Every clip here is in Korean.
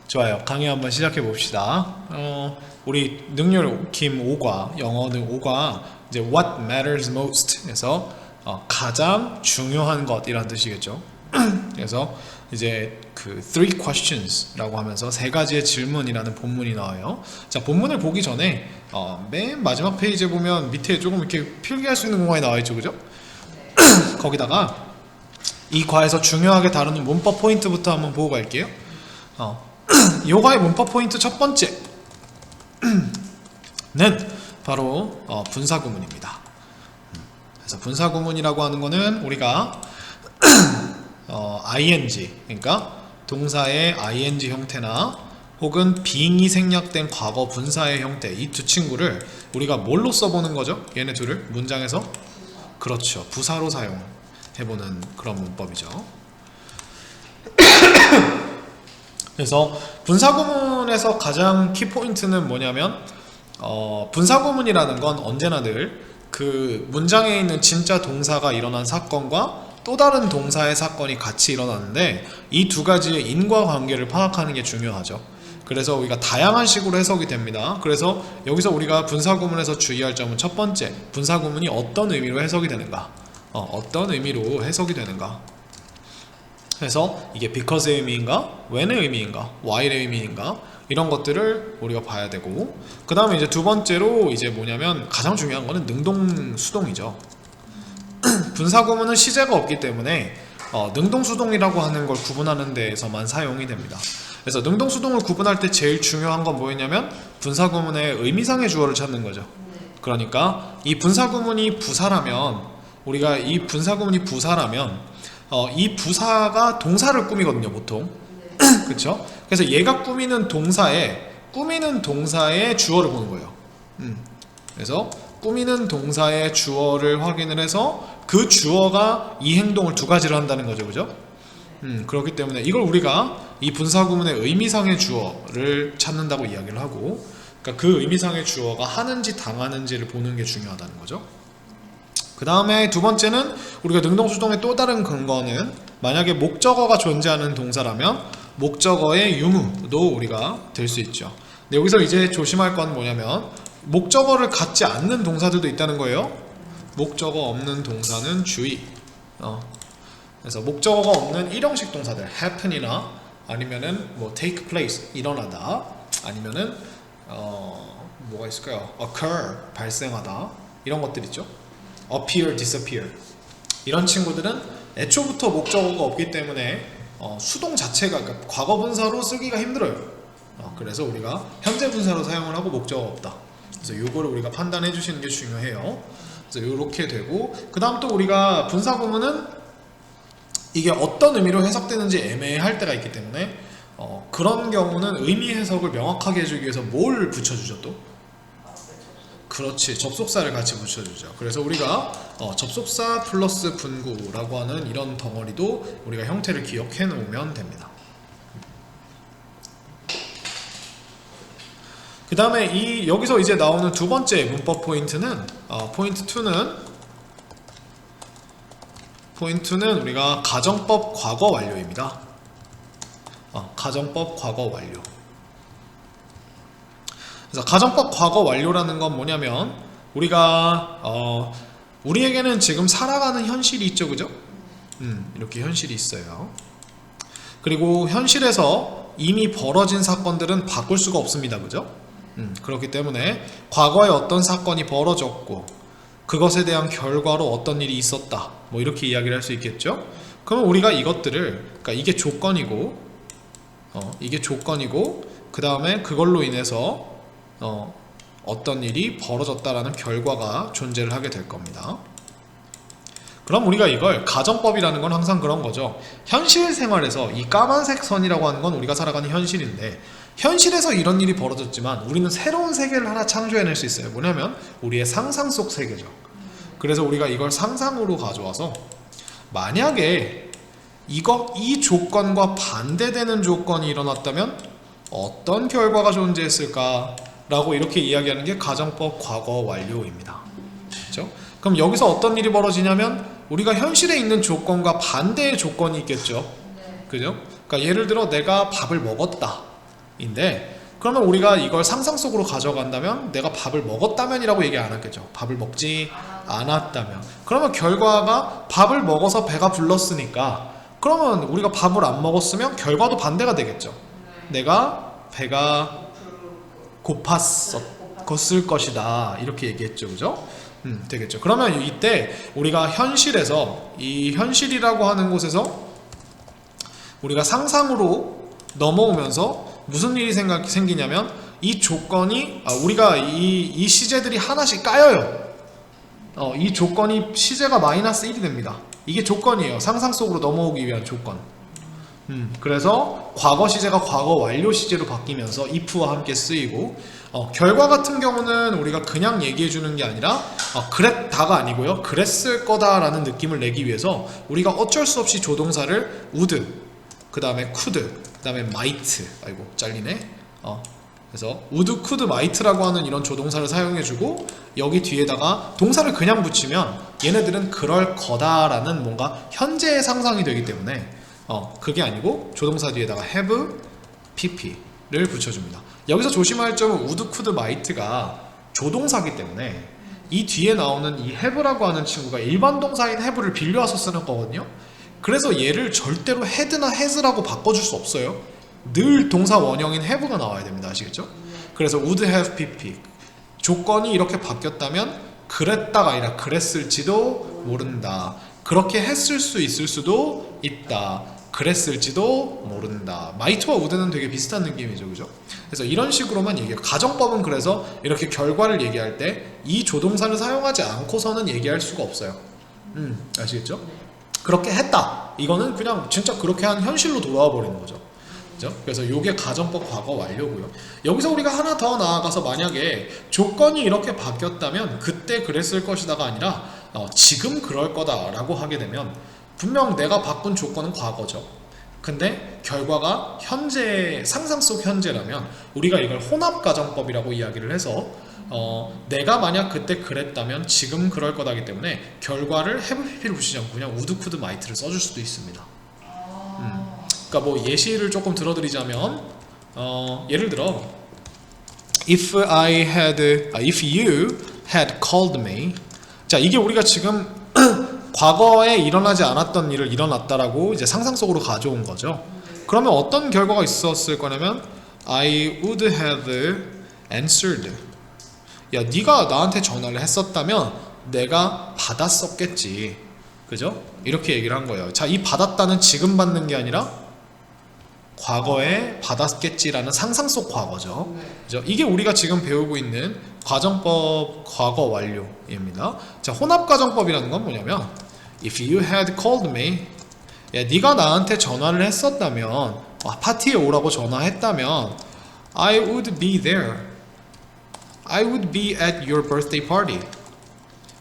좋아요. 강의 한번 시작해 봅시다. 우리 능률 김 5과 영어는 5과 이제 What matters most 에서 가장 중요한 것이란 뜻이겠죠. 그래서 이제 그 three questions라고 하면서 세 가지의 질문이라는 본문이 나와요. 자, 본문을 보기 전에 맨 마지막 페이지에 보면 밑에 조금 이렇게 필기할 수 있는 공간이 나와 있죠, 그죠? 거기다가 이 과에서 중요하게 다루는 문법 포인트부터 한번 보고 갈게요. 요가의 문법 포인트 첫 번째는 바로 분사구문입니다. 그래서 분사구문이라고 하는 거는 우리가 ing, 그러니까 동사의 ing 형태나 혹은 being이 생략된 과거 분사의 형태, 이 두 친구를 우리가 뭘로 써보는 거죠? 얘네 둘을 문장에서? 그렇죠, 부사로 사용해보는 그런 문법이죠. 그래서 분사구문에서 가장 키포인트는 뭐냐면 분사구문이라는 건 언제나 늘 그 문장에 있는 진짜 동사가 일어난 사건과 또 다른 동사의 사건이 같이 일어나는데 이 두 가지의 인과관계를 파악하는 게 중요하죠. 그래서 우리가 다양한 식으로 해석이 됩니다. 그래서 여기서 우리가 분사구문에서 주의할 점은 첫 번째, 분사구문이 어떤 의미로 해석이 되는가, 어떤 의미로 해석이 되는가. 그래서 이게 because의 의미인가, when의 의미인가, why의 의미인가, 이런 것들을 우리가 봐야 되고, 그 다음에 이제 두 번째로 이제 뭐냐면 가장 중요한 거는 능동 수동이죠. 분사구문은 시제가 없기 때문에 능동 수동이라고 하는 걸 구분하는 데에서만 사용이 됩니다. 그래서 능동 수동을 구분할 때 제일 중요한 건 뭐였냐면 분사구문의 의미상의 주어를 찾는 거죠. 그러니까 이 분사구문이 부사라면, 우리가 이 분사구문이 부사라면 이 부사가 동사를 꾸미거든요, 보통. 그쵸? 그래서 얘가 꾸미는 동사의 주어를 보는 거예요. 그래서 꾸미는 동사의 주어를 확인을 해서 그 주어가 이 행동을 두 가지를 한다는 거죠, 그죠? 그렇기 때문에 이걸 우리가 이 분사구문의 의미상의 주어를 찾는다고 이야기를 하고, 그러니까 그 의미상의 주어가 하는지 당하는지를 보는 게 중요하다는 거죠. 그 다음에 두 번째는 우리가 능동수동의 또 다른 근거는 만약에 목적어가 존재하는 동사라면 목적어의 유무도 우리가 될 수 있죠. 근데 여기서 이제 조심할 건 뭐냐면 목적어를 갖지 않는 동사들도 있다는 거예요. 목적어 없는 동사는 주의. 그래서 목적어가 없는 일형식 동사들, happen이나 아니면은 뭐 take place, 일어나다, 아니면은 뭐가 있을까요? occur, 발생하다, 이런 것들 있죠. appear, disappear, 이런 친구들은 애초부터 목적어가 없기 때문에 수동 자체가, 그러니까 과거 분사로 쓰기가 힘들어요. 그래서 우리가 현재 분사로 사용을 하고 목적어가 없다. 그래서 요거를 우리가 판단해 주시는 게 중요해요. 그래서 요렇게 되고, 그 다음 또 우리가 분사구문은 이게 어떤 의미로 해석되는지 애매할 때가 있기 때문에 그런 경우는 의미 해석을 명확하게 해주기 위해서 뭘 붙여주죠 또? 그렇지, 접속사를 같이 붙여주죠. 그래서 우리가 접속사 플러스 분구라고 하는 이런 덩어리도 우리가 형태를 기억해 놓으면 됩니다. 그 다음에 여기서 이제 나오는 두 번째 문법 포인트는 포인트 2는 우리가 가정법 과거 완료입니다. 가정법 과거 완료. 그래서 가정법 과거 완료라는 건 뭐냐면 우리가 우리에게는 지금 살아가는 현실이 있죠, 그죠? 이렇게 현실이 있어요. 그리고 현실에서 이미 벌어진 사건들은 바꿀 수가 없습니다, 그죠? 그렇기 때문에 과거에 어떤 사건이 벌어졌고 그것에 대한 결과로 어떤 일이 있었다, 뭐 이렇게 이야기를 할 수 있겠죠? 그러면 우리가 이것들을, 그러니까 이게 조건이고 그 다음에 그걸로 인해서 어떤 일이 벌어졌다라는 결과가 존재를 하게 될 겁니다. 그럼 우리가 이걸 가정법이라는 건 항상 그런 거죠. 현실 생활에서 이 까만색 선이라고 하는 건 우리가 살아가는 현실인데, 현실에서 이런 일이 벌어졌지만 우리는 새로운 세계를 하나 창조해낼 수 있어요. 뭐냐면 우리의 상상 속 세계죠. 그래서 우리가 이걸 상상으로 가져와서 만약에 이 조건과 반대되는 조건이 일어났다면 어떤 결과가 존재했을까 라고 이렇게 이야기하는 게 가정법 과거 완료입니다. 그렇죠? 그럼 여기서 어떤 일이 벌어지냐면 우리가 현실에 있는 조건과 반대의 조건이 있겠죠. 그죠? 그러니까 예를 들어 내가 밥을 먹었다. 인데, 그러면 우리가 이걸 상상 속으로 가져간다면 내가 밥을 먹었다면이라고 얘기 안 하겠죠. 밥을 먹지 않았다면. 그러면 결과가 밥을 먹어서 배가 불렀으니까, 그러면 우리가 밥을 안 먹었으면 결과도 반대가 되겠죠. 내가 배가 고팠을 것이다, 이렇게 얘기했죠. 그죠? 되겠죠. 그러면 이때 우리가 현실에서, 이 현실이라고 하는 곳에서 우리가 상상으로 넘어오면서 무슨 일이 생기냐면, 이 조건이, 우리가 이 시제들이 하나씩 까여요. 이 조건이 시제가 마이너스 1이 됩니다. 이게 조건이에요. 상상 속으로 넘어오기 위한 조건. 그래서 과거 시제가 과거 완료 시제로 바뀌면서 if와 함께 쓰이고, 결과 같은 경우는 우리가 그냥 얘기해 주는 게 아니라 그랬다가 아니고요, 그랬을 거다라는 느낌을 내기 위해서 우리가 어쩔 수 없이 조동사를 would, 그 다음에 could, 그 다음에 might, 아이고 잘리네. 그래서 would, could, might라고 하는 이런 조동사를 사용해주고, 여기 뒤에다가 동사를 그냥 붙이면 얘네들은 그럴 거다라는 뭔가 현재의 상상이 되기 때문에 그게 아니고 조동사 뒤에다가 have, pp를 붙여줍니다. 여기서 조심할 점은 would, could, might가 조동사기 때문에 이 뒤에 나오는 이 have라고 하는 친구가 일반 동사인 have를 빌려와서 쓰는 거거든요. 그래서 얘를 절대로 had나 has라고 바꿔줄 수 없어요. 늘 동사 원형인 have가 나와야 됩니다. 아시겠죠? 그래서 would have pp, 조건이 이렇게 바뀌었다면 그랬다가 아니라 그랬을지도 모른다, 그렇게 했을 수 있을 수도 있다, 그랬을지도 모른다. might와 would는 되게 비슷한 느낌이죠. 그죠? 그래서 이런 식으로만 얘기해요. 가정법은 그래서 이렇게 결과를 얘기할 때 이 조동사를 사용하지 않고서는 얘기할 수가 없어요. 아시겠죠? 그렇게 했다, 이거는 그냥 진짜 그렇게 한 현실로 돌아와 버리는 거죠. 그죠? 그래서 이게 가정법 과거 완료고요. 여기서 우리가 하나 더 나아가서 만약에 조건이 이렇게 바뀌었다면 그때 그랬을 것이다가 아니라 지금 그럴 거다라고 하게 되면, 분명 내가 바꾼 조건은 과거죠. 근데 결과가 현재, 상상 속 현재라면 우리가 이걸 혼합가정법이라고 이야기를 해서 내가 만약 그때 그랬다면 지금 그럴 거다기 때문에 결과를 have pp를 붙이지 않고 그냥 would, could, might를 써줄 수도 있습니다. 그러니까 뭐 예시를 조금 들어드리자면, 예를 들어 if you had called me. 자, 이게 우리가 지금 과거에 일어나지 않았던 일을 일어났다라고 이제 상상 속으로 가져온 거죠. 그러면 어떤 결과가 있었을 거냐면 I would have answered. 야, 네가 나한테 전화를 했었다면 내가 받았었겠지. 그죠? 이렇게 얘기를 한 거예요. 자, 이 받았다는 지금 받는 게 아니라 과거에 받았겠지라는 상상 속 과거죠. 그죠? 이게 우리가 지금 배우고 있는 가정법 과거 완료입니다. 자, 혼합 가정법이라는 건 뭐냐면 if you had called me, 야, 네가 나한테 전화를 했었다면, 파티에 오라고 전화했다면 I would be there. I would be at your birthday party.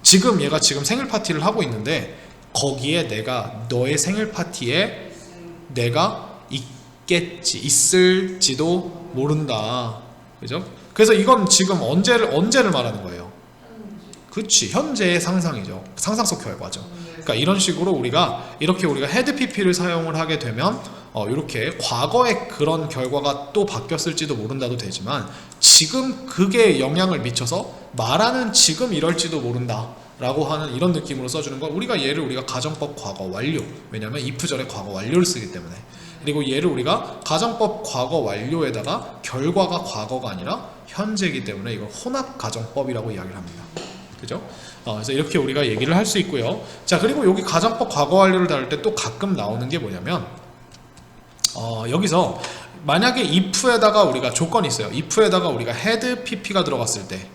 지금 얘가 지금 생일 파티를 하고 있는데 거기에 내가 너의 생일 파티에 내가 있을지도 모른다. 그죠? 그래서 이건 지금 언제를 말하는 거예요? 그치, 현재의 상상이죠. 상상 속 결과죠. 그러니까 이런 식으로 우리가 had pp를 사용을 하게 되면 이렇게 과거의 그런 결과가 또 바뀌었을지도 모른다도 되지만 지금 그게 영향을 미쳐서 말하는 지금 이럴지도 모른다 라고 하는 이런 느낌으로 써주는 거. 우리가 가정법 과거 완료, 왜냐면 if 전에 과거 완료를 쓰기 때문에. 그리고 얘를 우리가 가정법 과거 완료에다가 결과가 과거가 아니라 현재이기 때문에 이걸 혼합 가정법이라고 이야기를 합니다. 그죠? 그래서 이렇게 우리가 얘기를 할 수 있고요. 자, 그리고 여기 가정법 과거 완료를 다룰 때 또 가끔 나오는 게 뭐냐면 여기서 만약에 if에다가 우리가 조건이 있어요. if에다가 우리가 had pp가 들어갔을 때,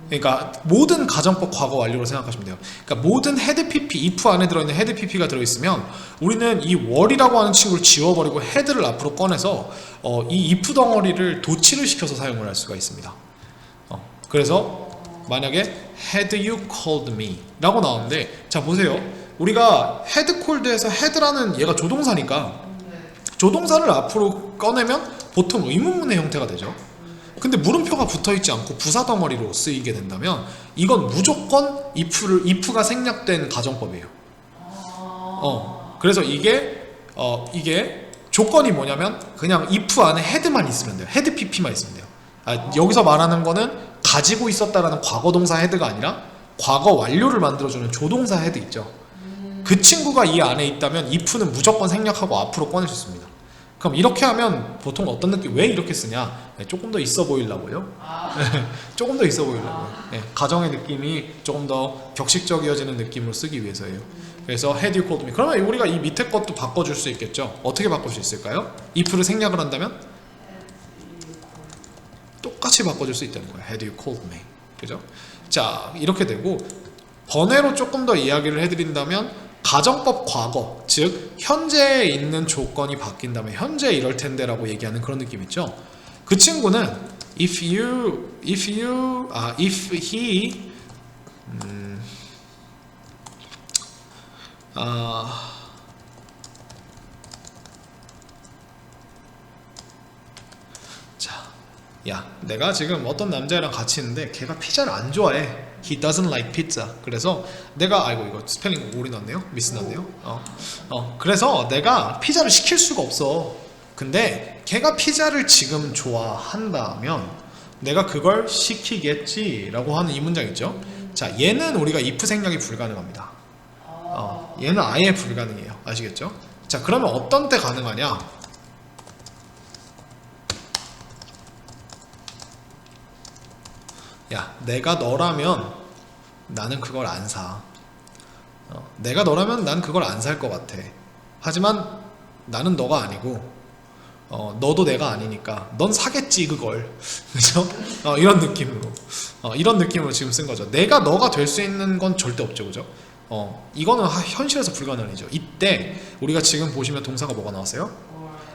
그러니까 모든 가정법 과거 완료로 생각하시면 돼요. 그러니까 모든 had pp, if 안에 들어있는 had pp가 들어있으면 우리는 이 were이라고 하는 친구를 지워버리고 had를 앞으로 꺼내서 이 if 덩어리를 도치를 시켜서 사용을 할 수가 있습니다. 그래서 만약에 had you called me 라고 나오는데, 자 보세요. 우리가 had called에서 had라는 얘가 조동사니까 조동사를 앞으로 꺼내면 보통 의문문의 형태가 되죠. 근데 물음표가 붙어있지 않고 부사 덩어리로 쓰이게 된다면 이건 무조건 if가 생략된 가정법이에요. 그래서 이게 조건이 뭐냐면 그냥 if 안에 head만 있으면 돼요. head pp만 있으면 돼요. 여기서 말하는 거는 가지고 있었다라는 과거 동사 head가 아니라 과거 완료를 만들어주는 조동사 head 있죠. 그 친구가 이 안에 있다면 if는 무조건 생략하고 앞으로 꺼낼 수 있습니다. 그럼 이렇게 하면 보통 어떤 느낌, 왜 이렇게 쓰냐? 조금 더 있어 보이려고요. 조금 더 있어 보이려고요. 가정의 느낌이 조금 더 격식적이어지는 느낌으로 쓰기 위해서예요. 그래서 had you called me. 그러면 우리가 이 밑에 것도 바꿔줄 수 있겠죠. 어떻게 바꿀 수 있을까요? if를 생략을 한다면 똑같이 바꿔줄 수 있다는 거예요. had you called me. 그죠? 자, 이렇게 되고 번외로 조금 더 이야기를 해드린다면 가정법 과거, 즉 현재에 있는 조건이 바뀐다면 현재 이럴 텐데라고 얘기하는 그런 느낌 있죠. 그 친구는 if he 자, 야, 내가 지금 어떤 남자애랑 같이 있는데 걔가 피자를 안 좋아해. He doesn't like pizza. 그래서 내가 아이고 이거 스펠링 오리 났네요. 미스 났네요. 그래서 내가 피자를 시킬 수가 없어. 근데 걔가 피자를 지금 좋아한다면 내가 그걸 시키겠지라고 하는 이 문장 있죠. 자, 얘는 우리가 if 생략이 불가능합니다. 얘는 아예 불가능해요. 아시겠죠? 자, 그러면 어떤 때 가능하냐? 야, 내가 너라면 나는 그걸 안 사. 내가 너라면 난 그걸 안 살 것 같아. 하지만 나는 너가 아니고 너도 내가 아니니까 넌 사겠지 그걸. 그죠? 이런 느낌으로 지금 쓴 거죠. 내가 너가 될 수 있는 건 절대 없죠. 그죠? 이거는 현실에서 불가능이죠. 이때 우리가 지금 보시면 동사가 뭐가 나왔어요?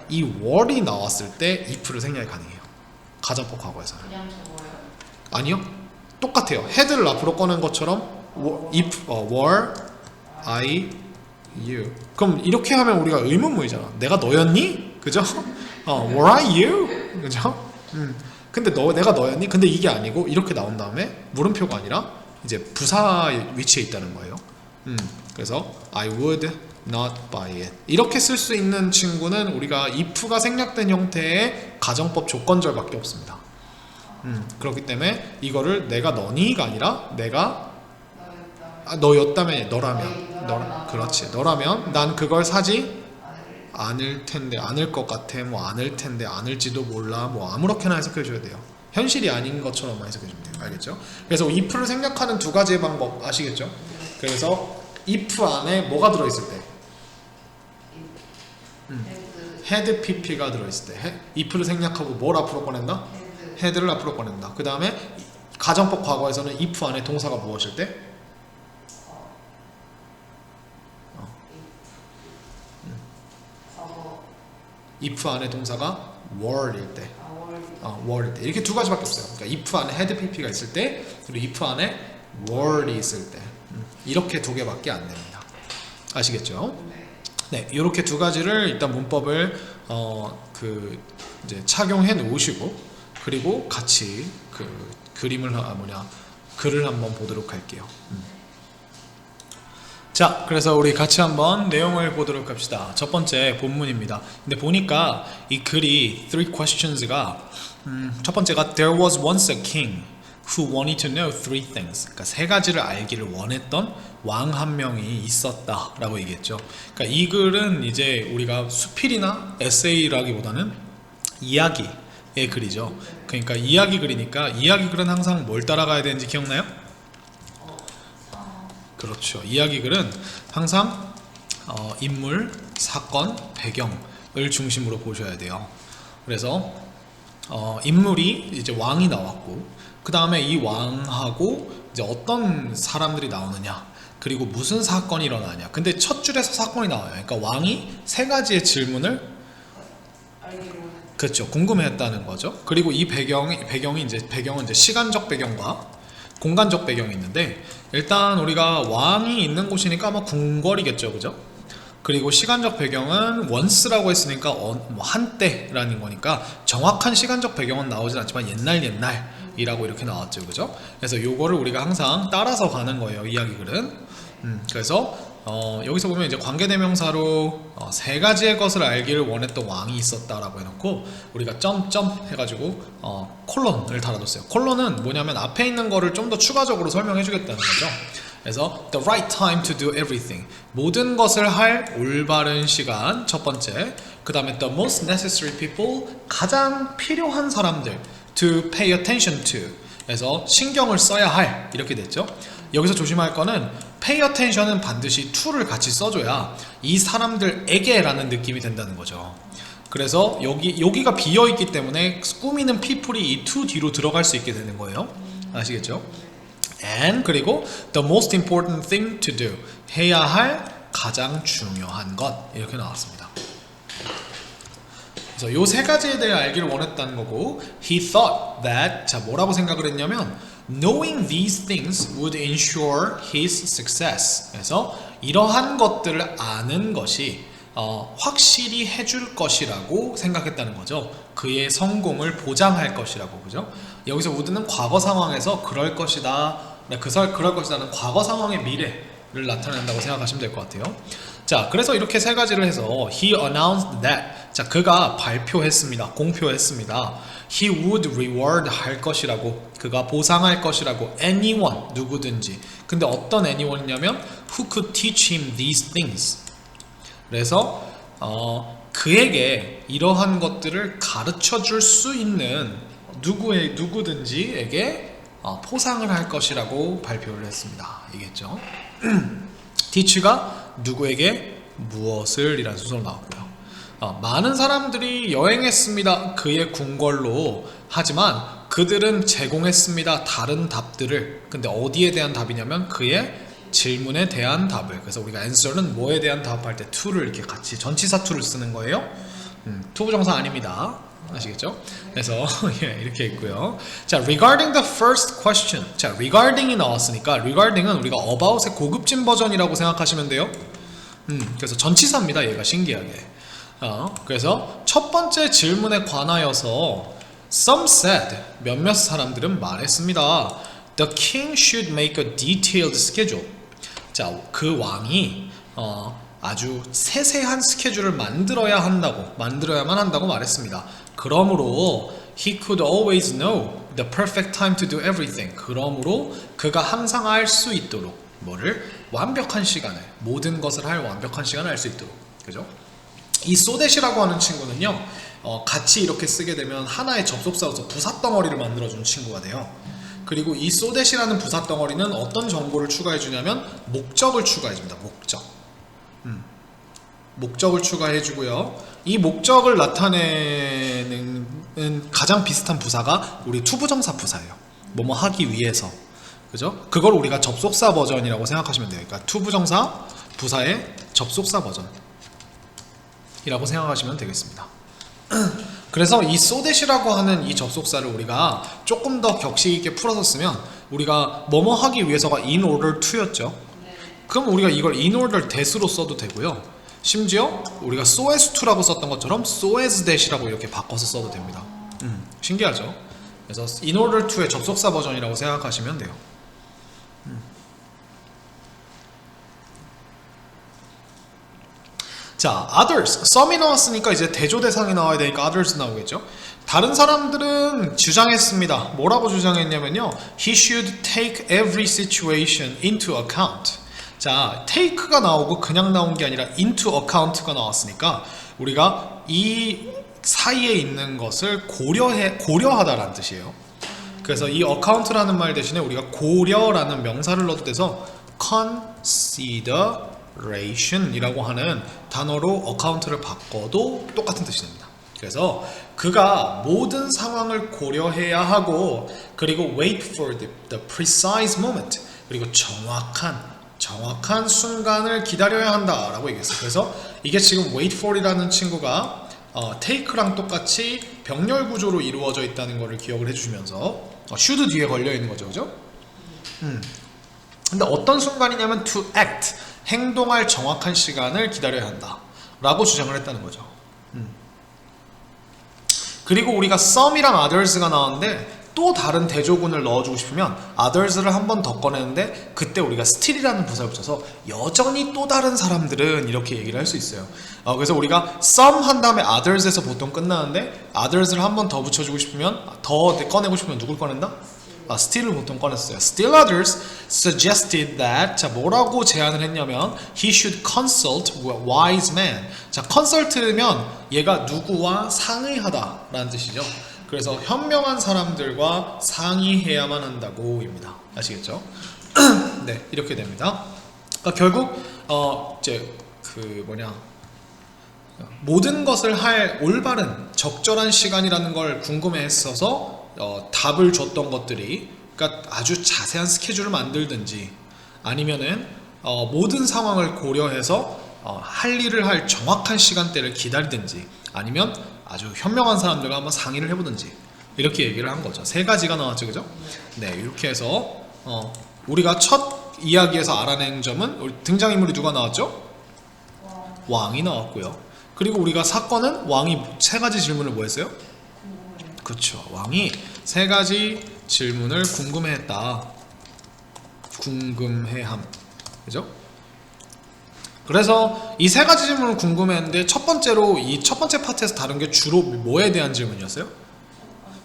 이 were이 나왔을 때 if를 생략이 가능해요. 가정법 과거에서는. 그냥 적어요? 아니요, 똑같아요. head를 앞으로 꺼낸 것처럼 if, were, I, you. 그럼 이렇게 하면 우리가 의문문이잖아. 내가 너였니? 그죠? were I you? 그죠? 근데 내가 너였니? 근데 이게 아니고 이렇게 나온 다음에 물음표가 아니라 이제 부사 위치에 있다는 거예요. 그래서 I would not buy it. 이렇게 쓸 수 있는 친구는 우리가 if가 생략된 형태의 가정법 조건절밖에 없습니다. 그렇기 때문에 이거를 내가 너니가 아니라 내가 너였다면 그렇지. 너라면 난 그걸 사지 않을 텐데, 않을 것 같아, 뭐 않을 텐데, 않을지도 몰라, 뭐 아무렇게나 해석해 줘야 돼요. 현실이 아닌 것처럼만 해석해 주면 돼요. 알겠죠? 그래서 if를 생략하는 두 가지의 방법 아시겠죠? 그래서 if 안에 뭐가 들어있을 때? head pp가 들어있을 때 if를 생략하고 뭘 앞으로 꺼낸다? head를 앞으로 꺼낸다. 그 다음에 가정법 과거에서는 if 안에 동사가 무엇일 때? if 안에 동사가 were일 때, were일 때 이렇게 두 가지밖에 없어요. 그러니까 if 안에 head pp가 있을 때 그리고 if 안에 were이 있을 때 이렇게 두 개밖에 안 됩니다. 아시겠죠? 네, 이렇게 두 가지를 일단 문법을 이제 착용해 놓으시고 그리고 같이 글을 한번 보도록 할게요. 자, 그래서 우리 같이 한번 내용을 보도록 합시다. 첫 번째 본문입니다. 근데 보니까 이 글이 three questions가 첫 번째가 There was once a king who wanted to know three things. 그러니까 세 가지를 알기를 원했던 왕 한 명이 있었다라고 얘기했죠. 그러니까 이 글은 이제 우리가 수필이나 에세이라기보다는 이야기의 글이죠. 그러니까 이야기 글이니까 이야기 글은 항상 뭘 따라가야 되는지 기억나요? 그렇죠. 이야기 글은 항상 인물, 사건, 배경을 중심으로 보셔야 돼요. 그래서 인물이 이제 왕이 나왔고 그 다음에 이 왕하고 이제 어떤 사람들이 나오느냐 그리고 무슨 사건이 일어나냐. 근데 첫 줄에서 사건이 나와요. 그러니까 왕이 세 가지의 질문을 그렇죠. 궁금해했다는 거죠. 그리고 이 배경은 이제 시간적 배경과 공간적 배경이 있는데 일단 우리가 왕이 있는 곳이니까 아마 궁궐이겠죠, 그죠? 그리고 시간적 배경은 once라고 했으니까 한때라는 거니까 정확한 시간적 배경은 나오진 않지만 옛날이라고 이렇게 나왔죠, 그죠? 그래서 요거를 우리가 항상 따라서 가는 거예요, 이야기 글은. 그래서 여기서 보면 이제 관계대명사로 세 가지의 것을 알기를 원했던 왕이 있었다라고 해놓고 우리가 점점 해가지고 콜론을 달아뒀어요. 콜론은 뭐냐면 앞에 있는 거를 좀 더 추가적으로 설명해주겠다는 거죠. 그래서 the right time to do everything, 모든 것을 할 올바른 시간 첫 번째. 그 다음에 the most necessary people, 가장 필요한 사람들 to pay attention to, 그래서 신경을 써야 할, 이렇게 됐죠. 여기서 조심할 거는 pay attention은 반드시 to를 같이 써줘야 이 사람들에게 라는 느낌이 된다는 거죠. 그래서 여기가 비어있기 때문에 꾸미는 people이 이 to 뒤로 들어갈 수 있게 되는 거예요. 아시겠죠? and 그리고 the most important thing to do, 해야 할 가장 중요한 것, 이렇게 나왔습니다. 그래서 요 세 가지에 대해 알기를 원했다는 거고, he thought that, 자 뭐라고 생각을 했냐면 knowing these things would ensure his success. 그래서 이러한 것들을 아는 것이 확실히 해줄 것이라고 생각했다는 거죠. 그의 성공을 보장할 것이라고. 그죠? 여기서 would는 과거 상황에서 그럴 것이다, 그럴 것이다는 과거 상황의 미래를 나타낸다고 생각하시면 될 것 같아요. 자, 그래서 이렇게 세 가지를 해서 he announced that, 자 그가 발표했습니다, 공표했습니다. he would reward, 할 것이라고, 그가 보상할 것이라고, anyone, 누구든지. 근데 어떤 anyone이냐면 who could teach him these things. 그래서 그에게 이러한 것들을 가르쳐 줄 수 있는 누구든지에게 포상을 할 것이라고 발표를 했습니다. 이겠죠? teach가 누구에게 무엇을 이라는 순서로 나왔고요. 많은 사람들이 여행했습니다, 그의 궁궐로. 하지만 그들은 제공했습니다, 다른 답들을. 근데 어디에 대한 답이냐면 그의 질문에 대한 답을. 그래서 우리가 answer는 뭐에 대한 답할 때 to를 이렇게 같이 전치사 to를 쓰는 거예요. to 부정사 아닙니다. 아시겠죠? 그래서 이렇게 있고요. 자, regarding the first question. 자, regarding이 나왔으니까 regarding은 우리가 about의 고급진 버전이라고 생각하시면 돼요. 그래서 전치사입니다, 얘가 신기하게. 그래서 첫 번째 질문에 관하여서 some said, 몇몇 사람들은 말했습니다. The king should make a detailed schedule. 자, 그 왕이 아주 세세한 스케줄을 만들어야만 한다고 말했습니다. 그러므로 he could always know the perfect time to do everything. 그러므로 그가 항상 알 수 있도록 뭐를? 완벽한 시간을, 모든 것을 할 완벽한 시간을 알 수 있도록. 그죠? 이 so that이라고 하는 친구는요, 같이 이렇게 쓰게 되면 하나의 접속사로서 부사덩어리를 만들어주는 친구가 돼요. 그리고 이 so that이라는 부사덩어리는 어떤 정보를 추가해주냐면 목적을 추가해줍니다. 목적을 추가해주고요. 이 목적을 나타내는 가장 비슷한 부사가 우리 투부정사 부사예요. 뭐뭐 하기 위해서. 그죠? 그걸 우리가 접속사 버전이라고 생각하시면 돼요. 그러니까 투부정사 부사의 접속사 버전이라고 생각하시면 되겠습니다. 그래서 이 so that이라고 하는 이 접속사를 우리가 조금 더 격식 있게 풀어서 쓰면, 우리가 뭐뭐 하기 위해서가 in order to였죠. 그럼 우리가 이걸 in order that으로 써도 되고요. 심지어 우리가 so as to라고 썼던 것처럼 so as that이라고 이렇게 바꿔서 써도 됩니다. 신기하죠? 그래서 in order to의 접속사 버전이라고 생각하시면 돼요. 자, others, some이 나왔으니까 이제 대조대상이 나와야 되니까 others 나오겠죠. 다른 사람들은 주장했습니다. 뭐라고 주장했냐면요, he should take every situation into account. 자, take가 나오고 그냥 나온 게 아니라 into account가 나왔으니까 우리가 이 사이에 있는 것을 고려하다라는 뜻이에요. 그래서 이 account라는 말 대신에 우리가 고려라는 명사를 넣어도 돼서 consideration이라고 하는 단어로 account를 바꿔도 똑같은 뜻이 됩니다. 그래서 그가 모든 상황을 고려해야 하고, 그리고 wait for the precise moment, 그리고 정확한 순간을 기다려야 한다라고 얘기했어요. 그래서 이게 지금 wait for이라는 친구가 take랑 똑같이 병렬 구조로 이루어져 있다는 것을 기억을 해주시면서 should 뒤에 걸려 있는 거죠, 그죠? 근데 어떤 순간이냐면 to act, 행동할 정확한 시간을 기다려야 한다라고 주장을 했다는 거죠. 그리고 우리가 some이랑 others가 나왔는데 또 다른 대조군을 넣어주고 싶으면 others를 한 번 더 꺼내는데 그때 우리가 still이라는 부사를 붙여서 여전히 또 다른 사람들은 이렇게 얘기를 할 수 있어요. 그래서 우리가 some 한 다음에 others에서 보통 끝나는데 others를 한 번 더 붙여주고 싶으면 더 꺼내고 싶으면 누굴 꺼낸다? still을 보통 꺼냈어요. Still others suggested that 자 뭐라고 제안을 했냐면 he should consult wise man. 자 consult면 얘가 누구와 상의하다 라는 뜻이죠. 그래서 현명한 사람들과 상의해야만 한다고입니다. 아시겠죠? 네, 이렇게 됩니다. 그러니까 결국 이제 모든 것을 할 올바른 적절한 시간이라는 걸 궁금해했어서 답을 줬던 것들이 그러니까 아주 자세한 스케줄을 만들든지 아니면은 모든 상황을 고려해서 할 일을 할 정확한 시간대를 기다리든지 아니면 아주 현명한 사람들과 한번 상의를 해보든지 이렇게 얘기를 한 거죠. 세 가지가 나왔죠, 그죠? 네, 이렇게 해서 우리가 첫 이야기에서 알아낸 점은 등장인물이 누가 나왔죠? 왕이 나왔고요. 그리고 우리가 사건은 왕이 세 가지 질문을 뭐 했어요? 그렇죠. 왕이 세 가지 질문을 궁금해했다. 궁금해함, 그죠? 그래서 이 세 가지 질문을 궁금했는데 첫 번째로 이 첫 번째 파트에서 다룬 게 주로 뭐에 대한 질문이었어요?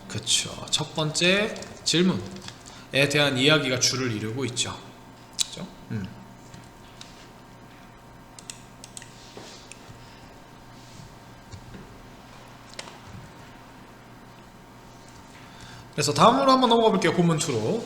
그쵸. 첫 번째 질문에 대한 이야기가 주를 이루고 있죠. 그죠? 그래서 다음으로 한번 넘어가 볼게요. 본문 2로.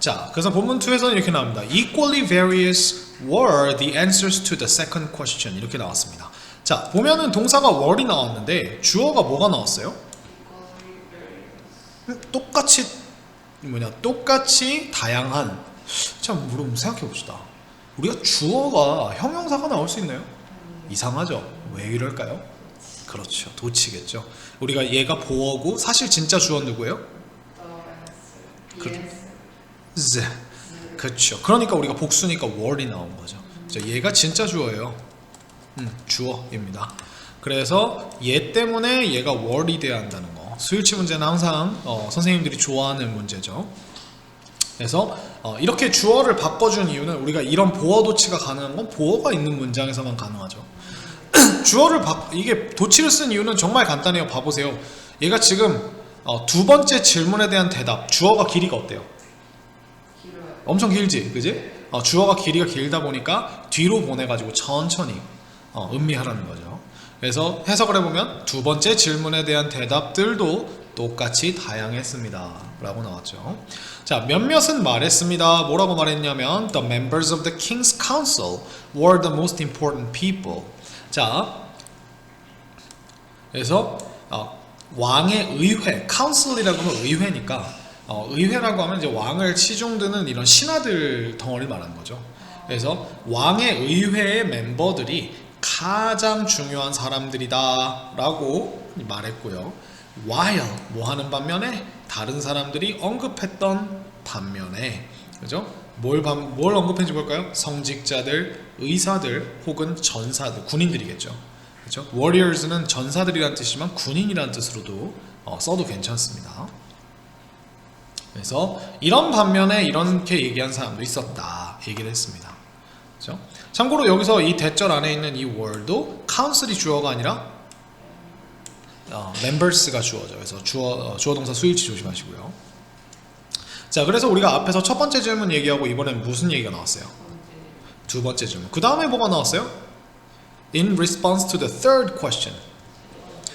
자, 그래서 본문 2에서는 이렇게 나옵니다. Equally various were the answers to the second question. 이렇게 나왔습니다. 자, 보면은 동사가 were이 나왔는데 주어가 뭐가 나왔어요? 똑같이 다양한. 참, 물론 생각해 봅시다. 우리가 주어가 형용사가 나올 수 있나요? 이상하죠? 왜 이럴까요? 그렇죠. 도치겠죠. 우리가 얘가 보어고 사실 진짜 주어 누구예요? 그렇죠. 그러니까 우리가 복수니까 were이 나온 거죠. 얘가 진짜 주어예요. 주어입니다. 그래서 얘 때문에 얘가 were이 돼야 한다는 거. 수일치 문제는 항상 선생님들이 좋아하는 문제죠. 그래서 이렇게 주어를 바꿔준 이유는 우리가 이런 보어 도치가 가능한 건 보어가 있는 문장에서만 가능하죠. 주어를 이게 도치를 쓴 이유는 정말 간단해요. 봐보세요. 얘가 지금 두 번째 질문에 대한 대답 주어가 길이가 어때요? 엄청 길지, 그지? 주어가 길이가 길다 보니까 뒤로 보내가지고 천천히 음미하라는 거죠. 그래서 해석을 해보면 두 번째 질문에 대한 대답들도 똑같이 다양했습니다 라고 나왔죠. 자, 몇몇은 말했습니다. 뭐라고 말했냐면 The members of the king's council were the most important people. 자, 그래서 왕의 의회, council이라고 하면 의회니까 의회라고 하면 이제 왕을 치중드는 이런 신하들 덩어리를 말하는 거죠. 그래서 왕의 의회의 멤버들이 가장 중요한 사람들이다 라고 말했고요. while 뭐 하는 반면에 다른 사람들이 언급했던 반면에, 그죠? 뭘 언급했는지 볼까요? 성직자들, 의사들 혹은 전사들, 군인들이겠죠. 그죠? warriors는 전사들이란 뜻이지만 군인이란 뜻으로도 써도 괜찮습니다. 그래서 이런 반면에 이렇게 얘기한 사람도 있었다 얘기를 했습니다. 그렇죠? 참고로 여기서 이 대절 안에 있는 이 were도 council이 주어가 아니라 members가 주어죠. 그래서 주어 동사 수일치 조심하시고요. 자, 그래서 우리가 앞에서 첫 번째 질문 얘기하고 이번엔 무슨 얘기가 나왔어요? 두 번째 질문. 그 다음에 뭐가 나왔어요? In response to the third question.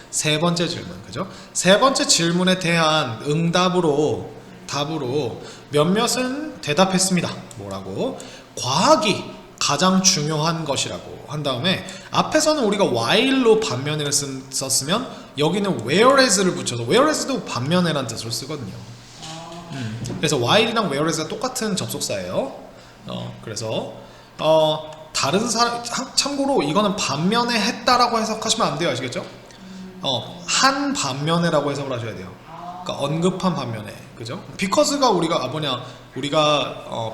세 번째 질문, 그죠? 세 번째 질문에 대한 답으로 몇몇은 대답했습니다. 뭐라고? 과학이 가장 중요한 것이라고 한 다음에 앞에서는 우리가 while로 반면에를 썼으면 여기는 whereas를 붙여서 whereas도 반면에란 뜻으로 쓰거든요. 그래서 while이랑 whereas가 똑같은 접속사예요. 그래서 다른 사람, 참고로 이거는 반면에 했다라고 해석하시면 안 돼요. 아시겠죠? 한 반면에라고 해석을 하셔야 돼요. 그러니까 언급한 반면에, 그죠? because가 우리가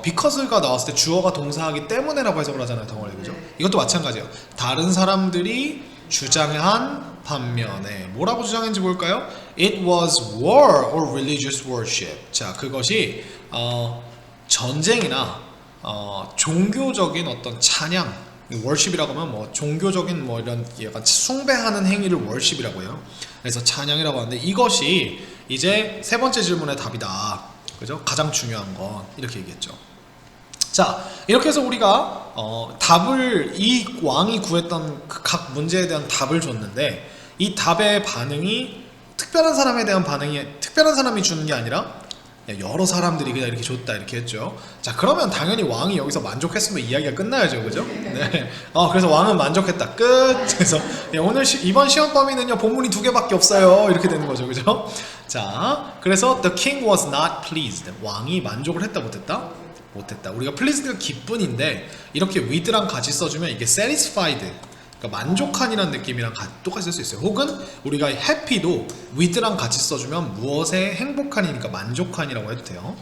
because가 나왔을 때 주어가 동사하기 때문에라고 해석을 하잖아요, 덩어리, 그죠? 이것도 마찬가지예요. 다른 사람들이 주장한 반면에 뭐라고 주장했는지 볼까요? It was war or religious worship. 자, 그것이 전쟁이나 종교적인 어떤 찬양, worship이라고 하면 뭐 종교적인 뭐 이런 약간 숭배하는 행위를 worship이라고 해요. 그래서 찬양이라고 하는데 이것이 이제 세 번째 질문의 답이다. 그죠? 가장 중요한 건 이렇게 얘기했죠. 자, 이렇게 해서 우리가 답을 이 왕이 구했던 각 문제에 대한 답을 줬는데 이 답의 반응이 특별한 사람에 대한 반응이 특별한 사람이 주는 게 아니라 여러 사람들이 그냥 이렇게 줬다 이렇게 했죠. 자, 그러면 당연히 왕이 여기서 만족했으면 이야기가 끝나야죠, 그죠? 네. 그래서 왕은 만족했다. 끝. 그래서 오늘 이번 시험 범위는요 본문이 2개밖에 없어요. 이렇게 되는 거죠, 그죠? 자, 그래서 the king was not pleased. 왕이 만족을 했다 못했다? 못했다. 우리가 pleased가 기쁜인데 이렇게 with랑 같이 써주면 이게 satisfied, 그러니까 만족한이라는 느낌이랑 똑같이 쓸 수 있어요. 혹은 우리가 happy도 with랑 같이 써주면 무엇에 행복한이니까 만족한이라고 해도 돼요.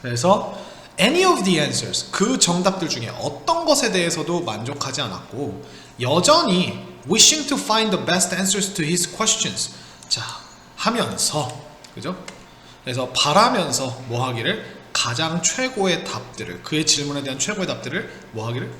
그래서 any of the answers, 그 정답들 중에 어떤 것에 대해서도 만족하지 않았고 여전히 wishing to find the best answers to his questions. 자, 하면서 그죠? 그래서 바라면서 뭐 하기를? 가장 최고의 답들을, 그의 질문에 대한 최고의 답들을 뭐 하기를?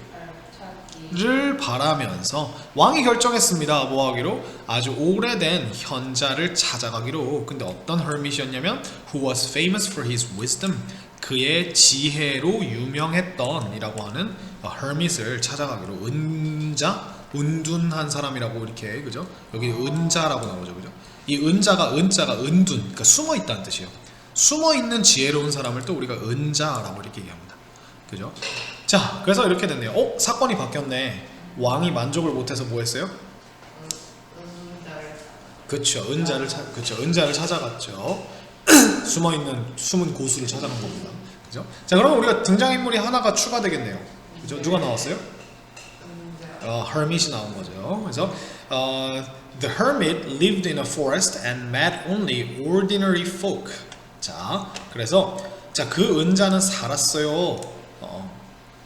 를 바라면서 왕이 결정했습니다. 뭐 하기로? 아주 오래된 현자를 찾아가기로. 근데 어떤 hermit이었냐면 who was famous for his wisdom, 그의 지혜로 유명했던 이라고 하는 hermit을 찾아가기로. 은자? 은둔한 사람이라고 이렇게, 그죠? 여기 은자라고 나오죠, 그죠? 이 은자가 은둔, 그러니까 숨어 있다는 뜻이에요. 숨어 있는 지혜로운 사람을 또 우리가 은자라고 이렇게 얘기합니다. 그죠? 자, 그래서 이렇게 됐네요. 사건이 바뀌었네. 왕이 만족을 못해서 뭐 했어요? 그쵸, 은자를 찾아갔죠. 숨은 고수를 찾아간 겁니다. 그죠? 자, 그러면 우리가 등장인물이 하나가 추가되겠네요. 그죠? 누가 나왔어요? hermit이 나온 거죠. 그래서 the hermit lived in a forest and met only ordinary folk. 자, 그래서 그 은자는 살았어요.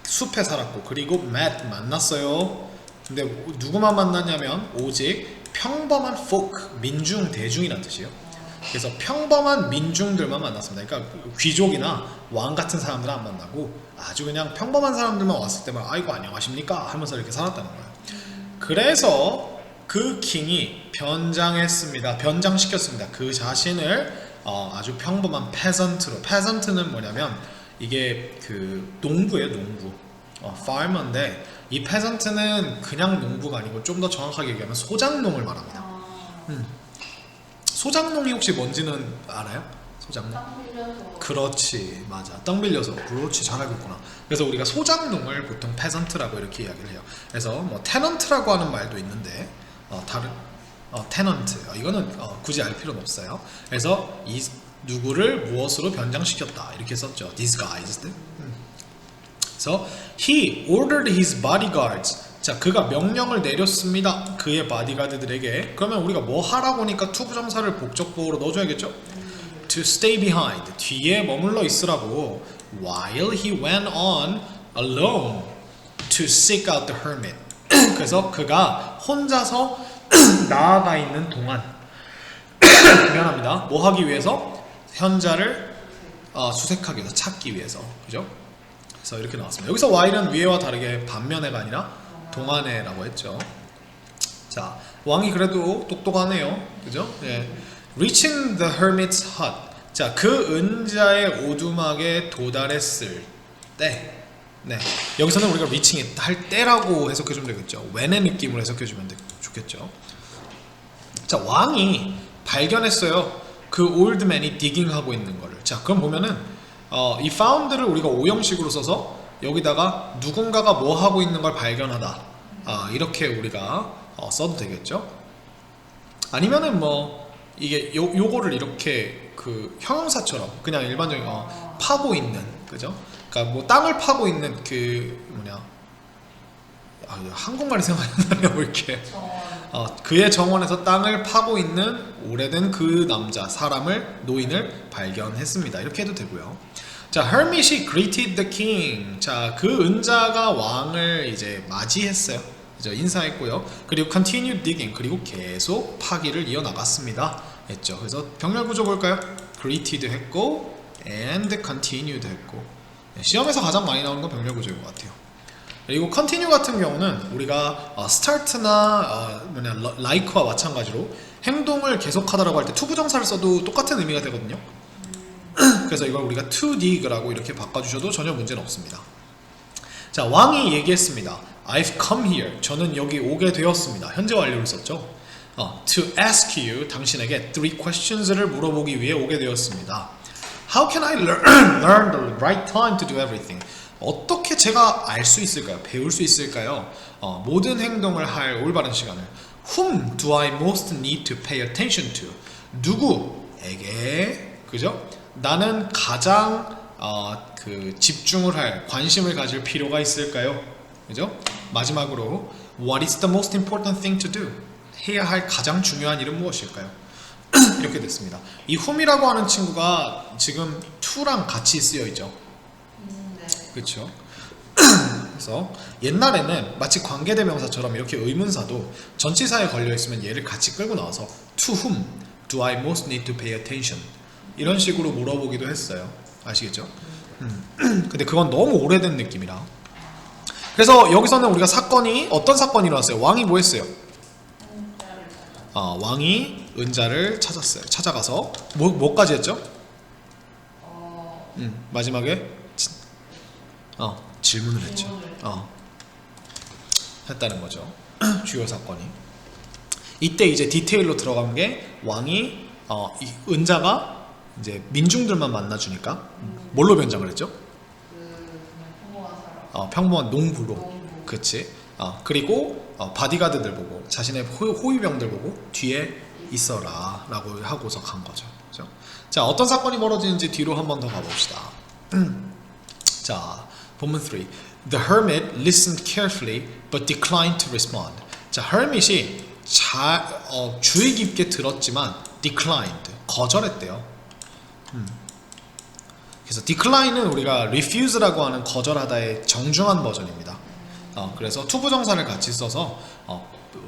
숲에 살았고, 그리고 met 만났어요. 근데 누구만 만났냐면 오직 평범한 folk, 민중, 대중이라는 뜻이에요. 그래서 평범한 민중들만 만났습니다. 그러니까 귀족이나 왕 같은 사람들은 안 만나고 아주 그냥 평범한 사람들만 왔을 때만 아이고 안녕하십니까 하면서 이렇게 살았다는 거예요. 그래서 그 킹이 변장시켰습니다. 그 자신을 아주 평범한 peasant로. peasant는 뭐냐면 이게 그 농부예요, 농부. farmer인데 이 peasant는 그냥 농부가 아니고 좀 더 정확하게 얘기하면 소장농을 말합니다. 소장농이 혹시 뭔지는 알아요? 소장농? 땅 빌려서. 그렇지, 맞아. 땅 빌려서. 그렇지, 잘 알고 있구나. 그래서 우리가 소장농을 보통 peasant라고 이렇게 이야기를 해요. 그래서 뭐 tenant라고 하는 말도 있는데 다른 tenant, 이거는 굳이 알 필요는 없어요. 그래서 이 누구를 무엇으로 변장시켰다 이렇게 썼죠. disguised. 그래서 he ordered his bodyguards. 자, 그가 명령을 내렸습니다. 그의 바디가드들에게. 그러면 우리가 뭐 하라고 하니까 to 부정사를 목적보호로 넣어줘야겠죠? to stay behind, 뒤에 머물러 있으라고. while he went on alone to seek out the hermit. 그래서 그가 혼자서 나아가 있는 동안 미안합니다. 뭐 하기 위해서? 현자를 수색하기 위해서, 찾기 위해서. 그죠? 그래서 이렇게 나왔습니다. 여기서 while은 위에와 다르게 반면에가 아니라 동안에라고 했죠. 자, 왕이 그래도 똑똑하네요. 그죠? 예. Reaching the hermit's hut. 자, 그 은자의 오두막에 도달했을 때. 네. 여기서는 우리가 reaching 할 때라고 해석해주면 되겠죠. when의 느낌으로 해석해주면 좋겠죠. 자, 왕이 발견했어요. 그 올드맨이 디깅하고 있는 거를. 자, 그럼 보면은 이 found를 우리가 오형식으로 써서 여기다가 누군가가 뭐 하고 있는 걸 발견하다. 이렇게 우리가 써도 되겠죠. 아니면은 뭐 이게 요거를 이렇게 그 형용사처럼 그냥 일반적인 파고 있는, 그죠? 그러니까 뭐 땅을 파고 있는 그 뭐냐, 한국말이 생각이 안 나네요. 뭐 이렇게 그의 정원에서 땅을 파고 있는 오래된 그 남자, 노인을 발견했습니다. 이렇게 해도 되고요. 자, hermit이 greeted the king. 자, 그 은자가 왕을 이제 맞이했어요. 그죠? 인사했고요. 그리고 continue digging, 그리고 계속 파기를 이어나갔습니다. 했죠. 그래서 병렬 구조 볼까요? greeted 했고 and continued 했고. 시험에서 가장 많이 나오는 건 병렬 구조인 것 같아요. 그리고 continue 같은 경우는 우리가 start나 like와 마찬가지로 행동을 계속하다라고 할 때 투부정사를 써도 똑같은 의미가 되거든요. 그래서 이걸 우리가 to dig라고 이렇게 바꿔주셔도 전혀 문제는 없습니다. 자, 왕이 얘기했습니다. I've come here. 저는 여기 오게 되었습니다. 현재 완료를 썼죠. To ask you, 당신에게 three questions를 물어보기 위해 오게 되었습니다. How can I learn the right time to do everything? 어떻게 제가 알 수 있을까요? 배울 수 있을까요? 모든 행동을 할 올바른 시간을. Whom do I most need to pay attention to? 누구에게, 그죠? 나는 가장 집중을 할, 관심을 가질 필요가 있을까요? 그죠? 마지막으로 What is the most important thing to do? 해야 할 가장 중요한 일은 무엇일까요? 이렇게 됐습니다. 이 whom이라고 하는 친구가 지금 to랑 같이 쓰여있죠. 그렇죠? 그래서 옛날에는 마치 관계대명사처럼 이렇게 의문사도 전치사에 걸려있으면 얘를 같이 끌고 나와서 To whom do I most need to pay attention? 이런 식으로 물어보기도 했어요. 아시겠죠? 근데 그건 너무 오래된 느낌이라. 그래서 여기서는 우리가 사건이 어떤 사건이 일어났어요? 왕이 뭐 했어요? 왕이 은자를 찾았어요. 찾아가서 뭐까지 했죠? 마지막에 질문을 했죠. 했다는 거죠. 주요 사건이. 이때 이제 디테일로 들어간 게 왕이 이 은자가 이제 민중들만 만나주니까 뭘로 변장을 했죠? 평범한 농부로. 그치? 그리고 바디가드들 보고 자신의 호위병들 보고 뒤에 있어라 라고 하고서 간 거죠. 그죠? 자, 어떤 사건이 벌어지는지 뒤로 한 번 더 가봅시다. 자, 본문 3. The hermit listened carefully but declined to respond. 자, hermit이 주의 깊게 들었지만 declined, 거절했대요. 그래서 decline은 우리가 refuse라고 하는 거절하다의 정중한 버전입니다. 그래서 투부정사를 같이 써서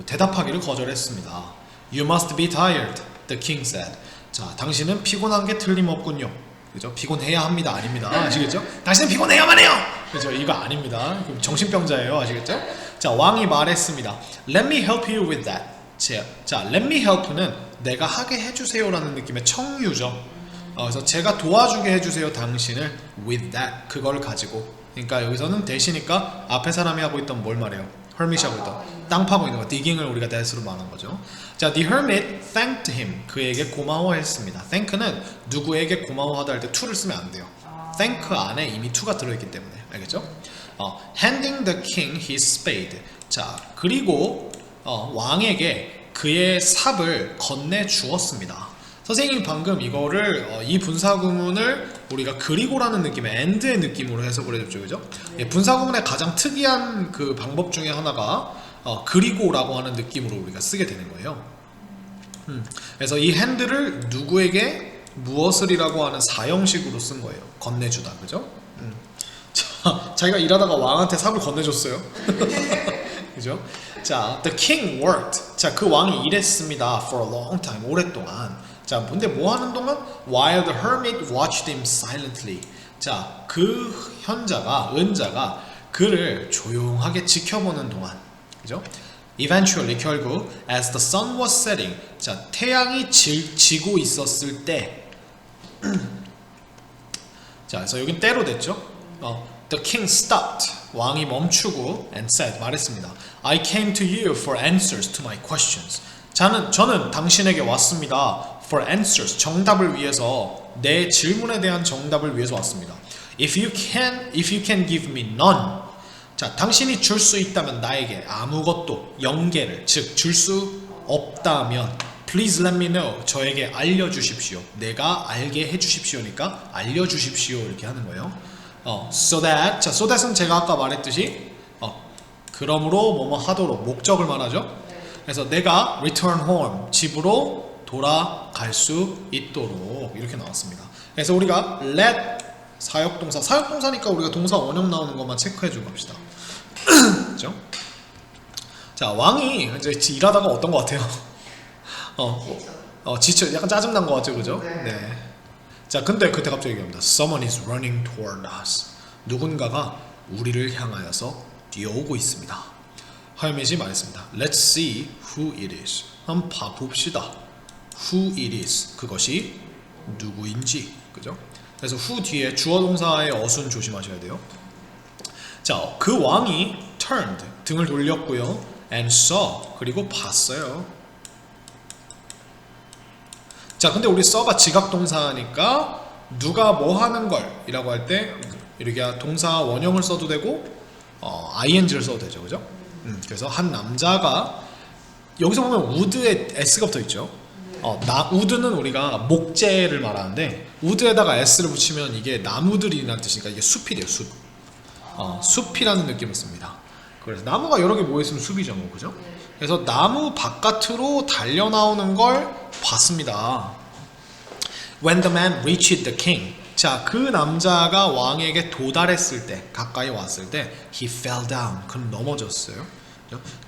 대답하기를 거절했습니다. You must be tired, the king said. 자, 당신은 피곤한 게 틀림없군요. 그죠? 피곤해야 합니다. 아닙니다. 아시겠죠? 당신은 피곤해야만 해요. 그죠? 이거 아닙니다. 정신병자예요. 아시겠죠? 자, 왕이 말했습니다. Let me help you with that. 자, let me help는 내가 하게 해주세요라는 느낌의 청유죠. 그래서 제가 도와주게 해주세요. 당신을 with that. 그걸 가지고. 그러니까 여기서는 대시니까 앞에 사람이 하고 있던 뭘 말해요? hermit이 하고 있던 땅 파고 있는 거. digging을 우리가 that으로 말한 거죠. 자, the hermit thanked him. 그에게 고마워했습니다. thank는 누구에게 고마워하다 할 때 to를 쓰면 안 돼요. thank 안에 이미 to가 들어있기 때문에. 알겠죠? handing the king his spade. 자, 그리고 왕에게 그의 삽을 건네 주었습니다. 선생님이 방금 이거를 이 분사구문을 우리가 그리고라는 느낌의 and의 느낌으로 해석을 해줬죠. 그죠? 예, 분사구문의 가장 특이한 그 방법 중에 하나가 그리고라고 하는 느낌으로 우리가 쓰게 되는 거예요. 그래서 이 hand를 누구에게 무엇을이라고 하는 사형식으로 쓴 거예요. 건네주다. 그죠? 자, 자기가 일하다가 왕한테 삽을 건네줬어요. 그죠? 자, the king worked. 자, 그 왕이 일했습니다. for a long time. 오랫동안. 자, 근데 뭐 하는 동안? While the hermit watched him silently. 자, 그 은자가 그를 조용하게 지켜보는 동안. 그죠? Eventually, 결국, as the sun was setting. 자, 태양이 지고 있었을 때. 자, 그래서 여긴 때로 됐죠? The king stopped. 왕이 멈추고 and said, 말했습니다. I came to you for answers to my questions. 저는 당신에게 왔습니다. For answers, 정답을 위해서, 내 질문에 대한 정답을 위해서 왔습니다. If you can give me none. 자, 당신이 줄 수 있다면 나에게 아무것도, 영계를, 즉 줄 수 없다면 Please let me know. 저에게 알려주십시오. 내가 알게 해주십시오니까 알려주십시오 이렇게 하는 거예요. So that. 자, so that은 제가 아까 말했듯이 그러므로 뭐뭐 하도록 목적을 말하죠. 그래서 내가 return home, 집으로 돌아갈 수 있도록 이렇게 나왔습니다. 그래서 우리가 let 사역동사니까 우리가 동사 원형 나오는 것만 체크해 주고 갑시다. 그렇죠? 자, 왕이 이제 일하다가 어떤 것 같아요? 지쳐, 약간 짜증난 것 같죠, 그죠? 네. 자, 근데 그때 갑자기 얘기합니다. Someone is running toward us. 누군가가 우리를 향하여서 뛰어오고 있습니다. 하이밋이 말했습니다. Let's see who it is. 한번 봐봅시다. Who it is. 그것이 누구인지. 그죠? 그래서 who 뒤에 주어 동사의 어순 조심하셔야 돼요. 자, 그 왕이 turned. 등을 돌렸고요. And saw. 그리고 봤어요. 자, 근데 우리 saw가 지각동사니까 누가 뭐 하는 걸 이라고 할 때 이렇게 동사 원형을 써도 되고 ing를 써도 되죠, 그죠? 그래서 한 남자가 여기서 보면 would에 s가 붙어 있죠. would는 우리가 목재를 말하는데 would에다가 s를 붙이면 이게 나무들이라는 뜻이니까 이게 숲이 돼요, 숲. 숲이라는 느낌을 씁니다. 그래서 나무가 여러 개 모여있으면 숲이죠, 뭐, 그죠? 그래서 나무 바깥으로 달려 나오는 걸 봤습니다. When the man reached the king. 자, 그 남자가 왕에게 도달했을 때, 가까이 왔을 때, he fell down. 그는 넘어졌어요.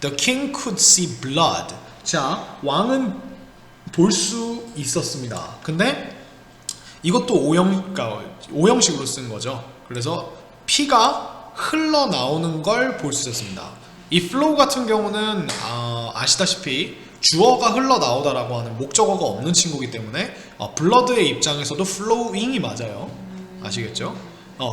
The king could see blood. 자, 왕은 볼 수 있었습니다. 근데 이것도 오형식으로 쓴 거죠. 그래서 피가 흘러나오는 걸 볼 수 있었습니다. 이 flow 같은 경우는 아시다시피 주어가 흘러나오다라고 하는 목적어가 없는 친구이기 때문에 블러드의 입장에서도 flowing이 맞아요. 아시겠죠?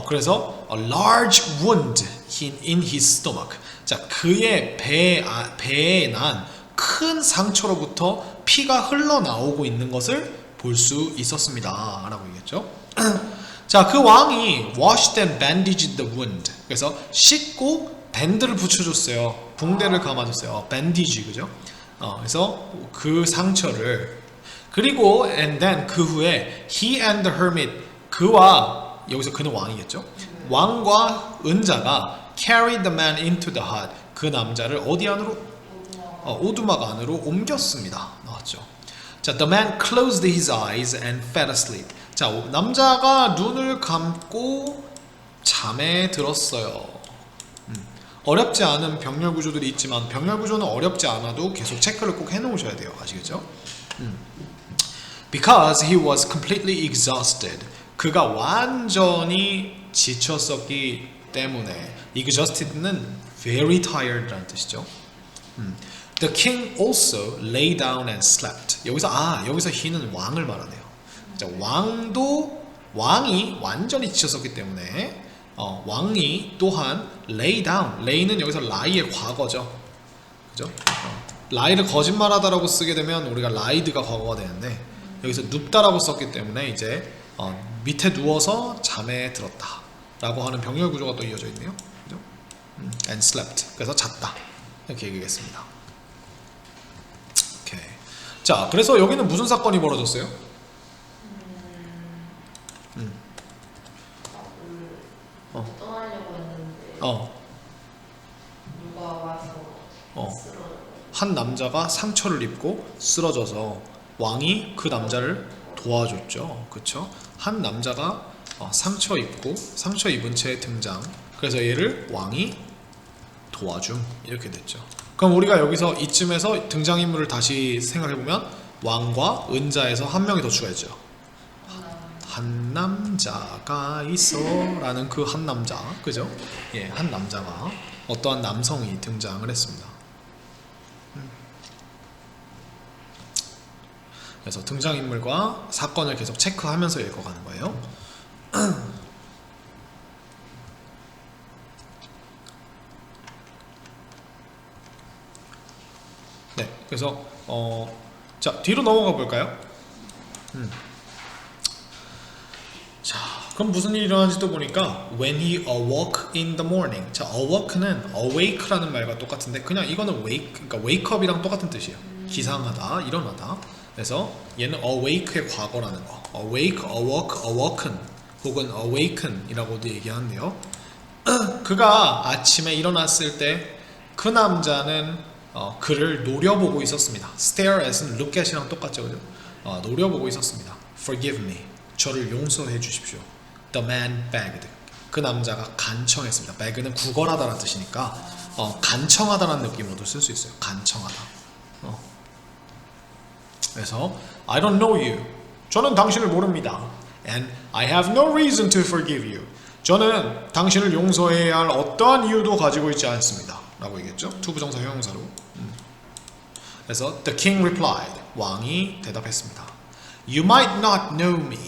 그래서 a large wound in his stomach. 자, 그의 배에 난 큰 상처로부터 피가 흘러나오고 있는 것을 볼 수 있었습니다. 라고 얘기했죠. 자, 그 왕이 washed and bandaged the wound. 그래서 씻고 밴드를 붙여줬어요. 붕대를 감아줬어요. bandage, 그죠? 그래서 그 상처를 그리고 and then 그 후에 he and the hermit 그와 여기서 그는 왕이겠죠? 왕과 은자가 carried the man into the hut 그 남자를 어디 안으로? 오두막 안으로 옮겼습니다. 나왔죠. 자, the man closed his eyes and fell asleep. 자, 남자가 눈을 감고 잠에 들었어요. 어렵지 않은 병렬 구조들이 있지만 병렬 구조는 어렵지 않아도 계속 체크를 꼭 해놓으셔야 돼요. 아시겠죠? Because he was completely exhausted. 그가 완전히 지쳤었기 때문에 exhausted는 very tired라는 뜻이죠. The king also lay down and slept. 여기서 he는 왕을 말하네요. 자, 왕이 완전히 지쳤었기 때문에 왕이 또한 lay down. lay는 여기서 lie의 과거죠. 그죠? lie를 거짓말하다라고 쓰게 되면 우리가 lied가 과거가 되는데 여기서 눕다라고 썼기 때문에 이제 밑에 누워서 잠에 들었다라고 하는 병렬 구조가 또 이어져 있네요. 그죠? And slept. 그래서 잤다. 이렇게 얘기하겠습니다. 오케이. 자, 그래서 여기는 무슨 사건이 벌어졌어요? 떠나려고 했는데 누가 와서 한 남자가 상처를 입고 쓰러져서 왕이 그 남자를 도와줬죠. 그쵸? 한 남자가 상처 입은 채 등장. 그래서 얘를 왕이 도와줌 이렇게 됐죠. 그럼 우리가 여기서 이쯤에서 등장인물을 다시 생각해보면 왕과 은자에서 한 명이 더 추가했죠. 한 남자가 있어 라는 그 한 남자, 그죠? 예, 한 남자가 어떠한 남성이 등장을 했습니다. 그래서 등장인물과 사건을 계속 체크하면서 읽어가는 거예요. 네, 그래서 자, 뒤로 넘어가 볼까요? 자, 그럼 무슨 일이 일어나는지 또 보니까 when he awoke in the morning. 자, awoke는 awake라는 말과 똑같은데 그냥 이거는 wake, 그러니까 wake up이랑 똑같은 뜻이에요. 기상하다, 일어나다. 그래서 얘는 awake의 과거라는 거. awake, awoke, awoken 혹은 awaken이라고도 얘기하는데요. 그가 아침에 일어났을 때 그 남자는 그를 노려보고 있었습니다. stare at은 look at이랑 똑같죠, 그죠? 노려보고 있었습니다. forgive me. 저를 용서해 주십시오. The man begged. 그 남자가 간청했습니다. beg는 구걸하다라는 뜻이니까 간청하다라는 느낌으로도 쓸 수 있어요. 간청하다. 그래서 I don't know you. 저는 당신을 모릅니다. And I have no reason to forgive you. 저는 당신을 용서해야 할 어떠한 이유도 가지고 있지 않습니다. 라고 얘기했죠. 투부정사 형용사로. 그래서 the king replied. 왕이 대답했습니다. You might not know me.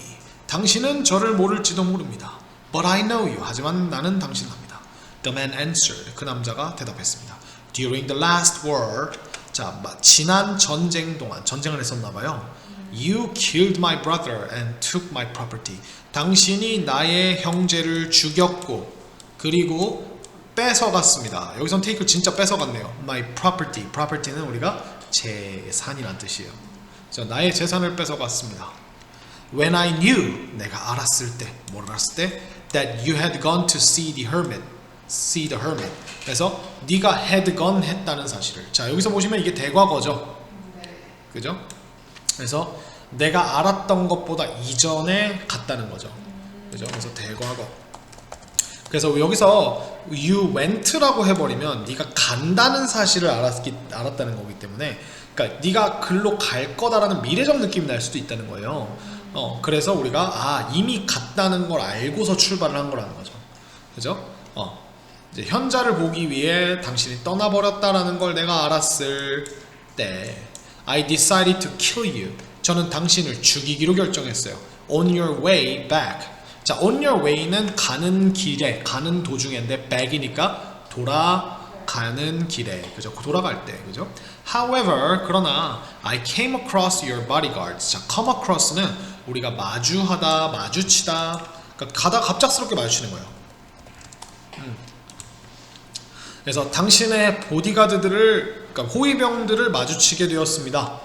당신은 저를 모를지도 모릅니다. But I know you. 하지만 나는 당신을 압니다. The man answered. 그 남자가 대답했습니다. During the last war. 자, 지난 전쟁 동안 전쟁을 했었나봐요. You killed my brother and took my property. 당신이 나의 형제를 죽였고 그리고 뺏어갔습니다. 여기선 take를 진짜 뺏어갔네요. My property. property는 우리가 재산이란 뜻이에요. 그래서 나의 재산을 뺏어갔습니다. When I knew, 내가 알았을 때, 뭘 알았을 때? That you had gone to see the hermit. See the hermit. 그래서 네가 had gone 했다는 사실을. 자, 여기서 보시면 이게 대과거죠. 그죠? 그래서 내가 알았던 것보다 이전에 갔다는 거죠. 그죠? 그래서 대과거. 그래서 여기서 you went라고 해버리면 네가 간다는 사실을 알았다는 거기 때문에, 그러니까 네가 글로 갈 거다라는 미래적 느낌이 날 수도 있다는 거예요. 그래서 우리가 이미 갔다는 걸 알고서 출발을 한 거라는 거죠. 그죠? 이제 현자를 보기 위해 당신이 떠나버렸다라는 걸 내가 알았을 때 I decided to kill you. 저는 당신을 죽이기로 결정했어요. On your way back. 자, on your way는 가는 길에, 가는 도중인데 back이니까 돌아가는 길에, 그죠? 돌아갈 때, 그죠? However, 그러나 I came across your bodyguards. 자, come across는 우리가 마주하다, 마주치다, 그러니까 가다 갑작스럽게 마주치는 거예요. 그래서 당신의 보디가드들을, 그러니까 호위병들을 마주치게 되었습니다.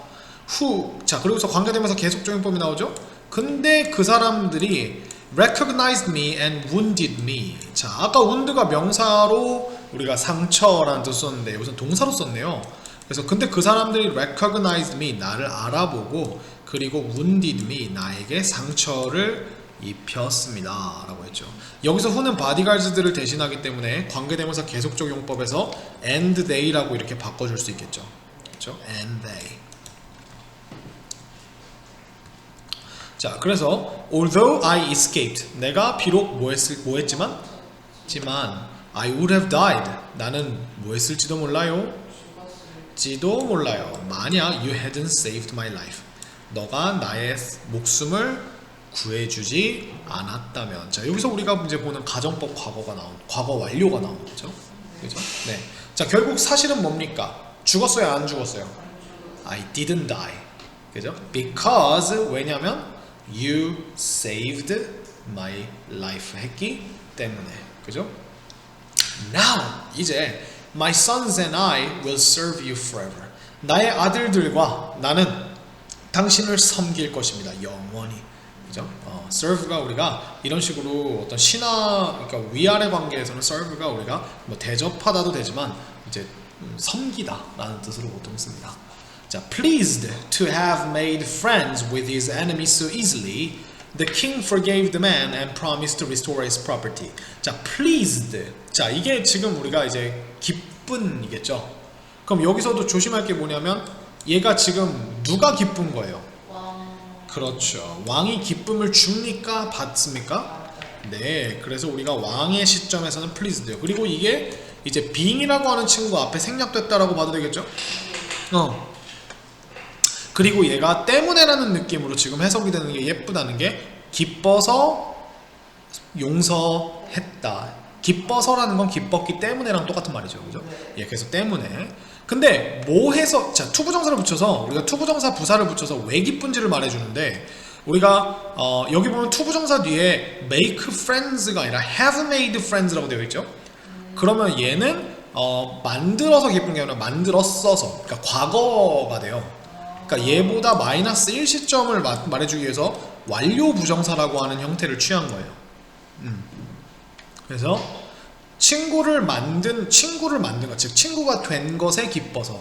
자, 그리고서 관계되면서 계속적인 법이 나오죠. 근데 그 사람들이 recognized me and wounded me. 자, 아까 wound가 명사로 우리가 상처라는 뜻을 썼는데 여기서 동사로 썼네요. 그래서 근데 그 사람들이 recognized me, 나를 알아보고, 그리고 wounded me, 나에게 상처를 입혔습니다 라고 했죠. 여기서 who는 bodyguards들을 대신하기 때문에 관계대명사 계속적 용법에서 and they라고 이렇게 바꿔줄 수 있겠죠. 그렇죠? and they. 자, 그래서 although I escaped, 내가 비록 뭐했지만 I would have died, 나는 뭐했을지도 몰라요. 만약 you hadn't saved my life, 너가 나의 목숨을 구해주지 않았다면. 자, 여기서 우리가 이제 보는 가정법 과거 완료가 나오는 거죠. 그죠? 네. 자, 결국 사실은 뭡니까? 죽었어요, 안 죽었어요? I didn't die. 그죠? Because, 왜냐면 you saved my life 했기 때문에. 그죠? Now, 이제 my sons and I will serve you forever. 나의 아들들과 나는 당신을 섬길 것입니다. 영원히. 그죠? serve가 우리가 이런 식으로 어떤 그러니까 위아래 관계에서는 serve가 우리가 뭐 대접하다도 되지만 이제 섬기다라는 뜻으로 보통 씁니다. 자, pleased to have made friends with his enemies so easily, the king forgave the man and promised to restore his property. 자, pleased. 자, 이게 지금 우리가 이제 기쁜이겠죠. 그럼 여기서도 조심할 게 뭐냐면 얘가 지금 누가 기쁜 거예요? 그렇죠. 왕이 기쁨을 줍니까? 받습니까? 네. 그래서 우리가 왕의 시점에서는 pleased요. 그리고 이게 이제 being이라고 하는 친구 앞에 생략됐다라고 봐도 되겠죠? 그리고 얘가 때문에라는 느낌으로 지금 해석이 되는 게 예쁘다는 게 기뻐서 용서했다. 기뻐서라는 건 기뻤기 때문에랑 똑같은 말이죠. 그죠? 예, 그래서 때문에. 근데 뭐 해서, 자, 투부정사를 붙여서 우리가 투부정사 부사를 붙여서 왜 기쁜지를 말해주는데, 우리가 여기 보면 투부정사 뒤에 make friends가 아니라 have made friends라고 되어 있죠. 그러면 얘는 만들어서 기쁜 게 아니라 만들었어서, 그러니까 과거가 돼요. 그러니까 얘보다 마이너스 1 시점을 말해주기 위해서 완료 부정사라고 하는 형태를 취한 거예요. 그래서 친구를 만든 것, 즉 친구가 된 것에 기뻐서.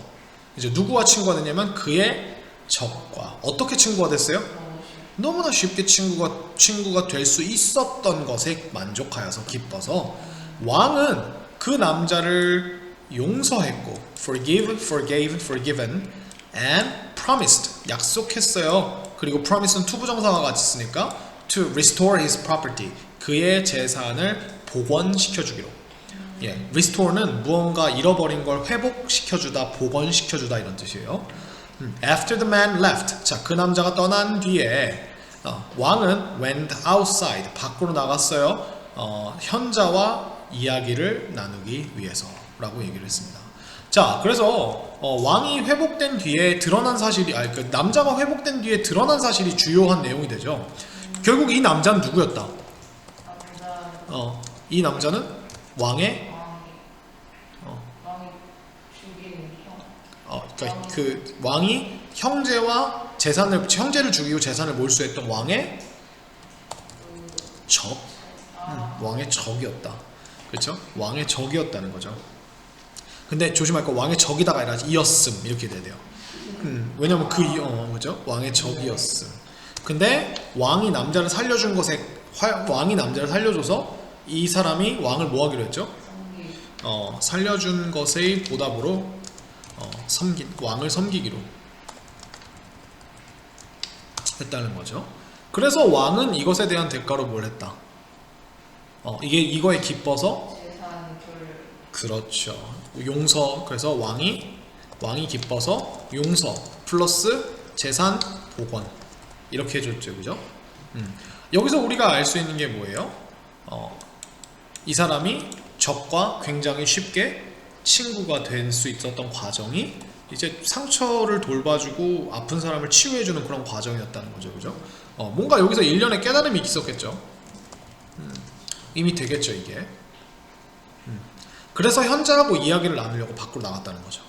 이제 누구와 친구가 됐냐면 그의 적과. 어떻게 친구가 됐어요? 너무나 쉽게 친구가 될 수 있었던 것에 만족하여서 기뻐서 왕은 그 남자를 용서했고 forgive, forgave, forgiven and promised 약속했어요. 그리고 promise는 투부정사가 같이 쓰니까 to restore his property 그의 재산을 복원시켜주기로. 예, restore는 무언가 잃어버린 걸 회복시켜주다, 복원시켜주다 이런 뜻이에요. After the man left, 자, 그 남자가 떠난 뒤에 왕은 went outside, 밖으로 나갔어요. 현자와 이야기를 나누기 위해서라고 얘기를 했습니다. 자, 그래서 왕이 회복된 뒤에 드러난 사실이, 그 남자가 회복된 뒤에 드러난 사실이 주요한 내용이 되죠. 결국 이 남자는 누구였다? 이 남자는 왕의 그러니까 그 왕이 형제를 죽이고 재산을 몰수했던 왕의 적, 왕의 적이었다. 그렇죠? 왕의 적이었다는 거죠. 근데 조심할 거 왕의 적이다가 아니라 이었음 이렇게 돼야 돼요. 왜냐면 그죠? 왕의 적이었음. 근데 왕이 남자를 살려준 것에 왕이 남자를 살려줘서 이 사람이 왕을 뭐 하기로 했죠? 살려준 것의 보답으로 왕을 섬기기로 했다는 거죠. 그래서 왕은 이것에 대한 대가로 뭘 했다? 이거에 기뻐서 그렇죠. 용서. 그래서 왕이 기뻐서 용서 플러스 재산 복원 이렇게 해줬죠, 그죠? 여기서 우리가 알 수 있는 게 뭐예요? 이 사람이 적과 굉장히 쉽게 친구가 될 수 있었던 과정이 이제 상처를 돌봐주고 아픈 사람을 치유해주는 그런 과정이었다는 거죠, 그죠? 뭔가 여기서 일련의 깨달음이 있었겠죠. 이미 되겠죠, 이게. 그래서 현자하고 이야기를 나누려고 밖으로 나갔다는 거죠.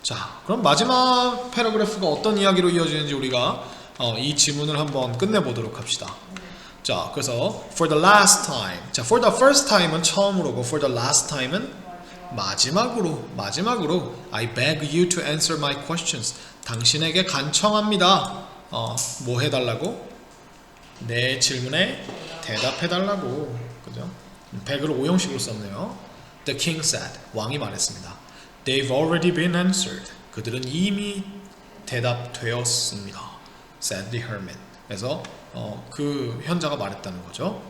자, 그럼 마지막 패러그래프가 어떤 이야기로 이어지는지 우리가 이 지문을 한번 끝내보도록 합시다. 자, 그래서 for the last time. 자, for the first time은 처음으로고 for the last time은 마지막으로 I beg you to answer my questions. 당신에게 간청합니다. 뭐 해달라고? 내 질문에 대답해달라고. 그죠? 100을 오형식으로 썼네요. The king said. 왕이 말했습니다. They've already been answered. 그들은 이미 대답되었습니다. Said the hermit. 그래서 그 현자가 말했다는 거죠.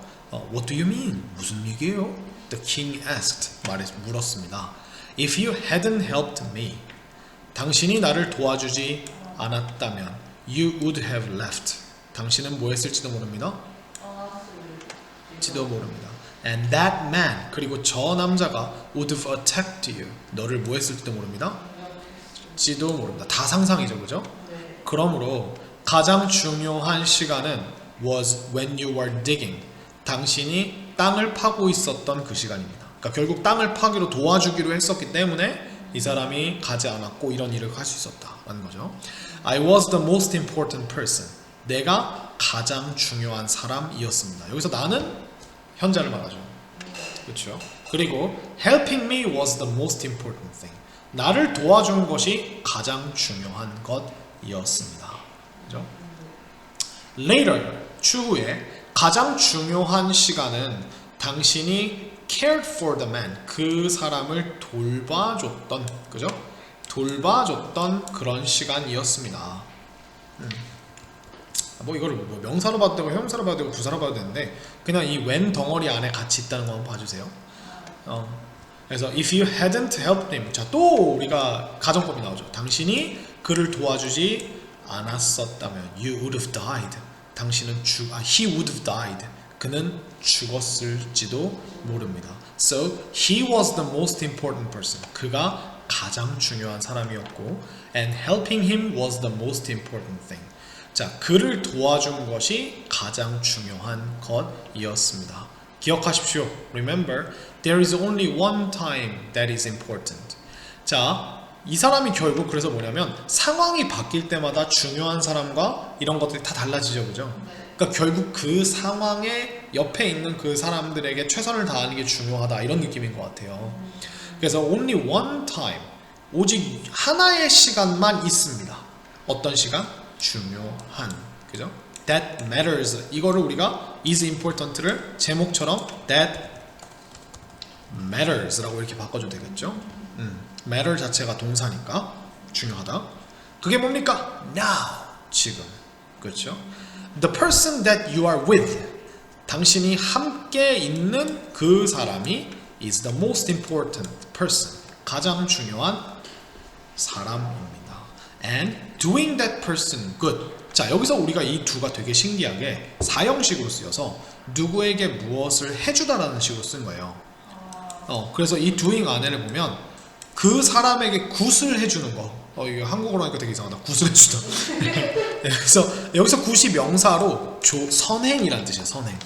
What do you mean? 무슨 얘기예요? The king asked. 물었습니다. If you hadn't helped me, 당신이 나를 도와주지 않았다면, you would have left. 당신은 뭐 했을지도 모릅니다. 지도 모릅니다. And that man, 그리고 저 남자가 would have attacked you. 너를 뭐 했을지도 모릅니다. 지도 모릅니다. 다 상상이죠, 그죠? 그러므로 가장 중요한 시간은 was when you were digging. 당신이 땅을 파고 있었던 그 시간입니다. 그러니까 결국 땅을 파기로 도와주기로 했었기 때문에 이 사람이 가지 않았고 이런 일을 할 수 있었다라는 거죠. I was the most important person. 내가 가장 중요한 사람이었습니다. 여기서 나는 현자를 말하죠. 그렇죠? 그리고 helping me was the most important thing. 나를 도와준 것이 가장 중요한 것이었습니다. 그죠? Later, 추후에 가장 중요한 시간은 당신이 cared for the man, 그 사람을 돌봐줬던, 그죠? 돌봐줬던 그런 시간이었습니다. 뭐 이거를 뭐 명사로 봐도 되고 형사로 봐도 되고 부사로 봐도 되는데 그냥 이 when 덩어리 안에 같이 있다는 거 한번 봐주세요. 그래서 if you hadn't helped him, 자, 또 우리가 가정법이 나오죠. 당신이 그를 도와주지 않았었다면 you would have died. 당신은 he would have died. 그는 죽었을지도 모릅니다. So he was the most important person. 그가 가장 중요한 사람이었고 and helping him was the most important thing. 자, 그를 도와준 것이 가장 중요한 것이었습니다. 기억하십시오. Remember, there is only one time that is important. 자, 이 사람이 결국 그래서 뭐냐면 상황이 바뀔 때마다 중요한 사람과 이런 것들이 다 달라지죠, 그죠? 그러니까 결국 그 상황에 옆에 있는 그 사람들에게 최선을 다하는 게 중요하다 이런 느낌인 것 같아요. 그래서 only one time, 오직 하나의 시간만 있습니다. 어떤 시간? 중요한. 그죠? That matters. 이거를 우리가 is important를 제목처럼 that matters라고 이렇게 바꿔줘도 되겠죠? matter 자체가 동사니까 중요하다. 그게 뭡니까? Now. 지금. 그렇죠? The person that you are with. 당신이 함께 있는 그 사람이 is the most important person. 가장 중요한 사람입니다. And doing that person good. 자, 여기서 우리가 이 두가 되게 신기하게 사형식으로 쓰여서 누구에게 무엇을 해주다라는 식으로 쓴 거예요. 그래서 이 doing 안에를 보면 그 사람에게 굿을 해주는 거. 이거 한국어로 하니까 되게 이상하다. 굿을 해주다. 그래서 여기서 굿이 명사로 선행이란 뜻이에요. 선행.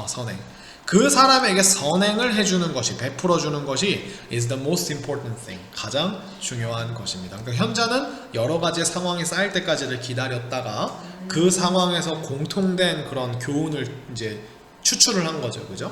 선행. 그 사람에게 선행을 해주는 것이, 베풀어주는 것이 is the most important thing. 가장 중요한 것입니다. 그러니까 현자는 여러 가지 상황이 쌓일 때까지를 기다렸다가 그 상황에서 공통된 그런 교훈을 이제 추출을 한 거죠. 그죠?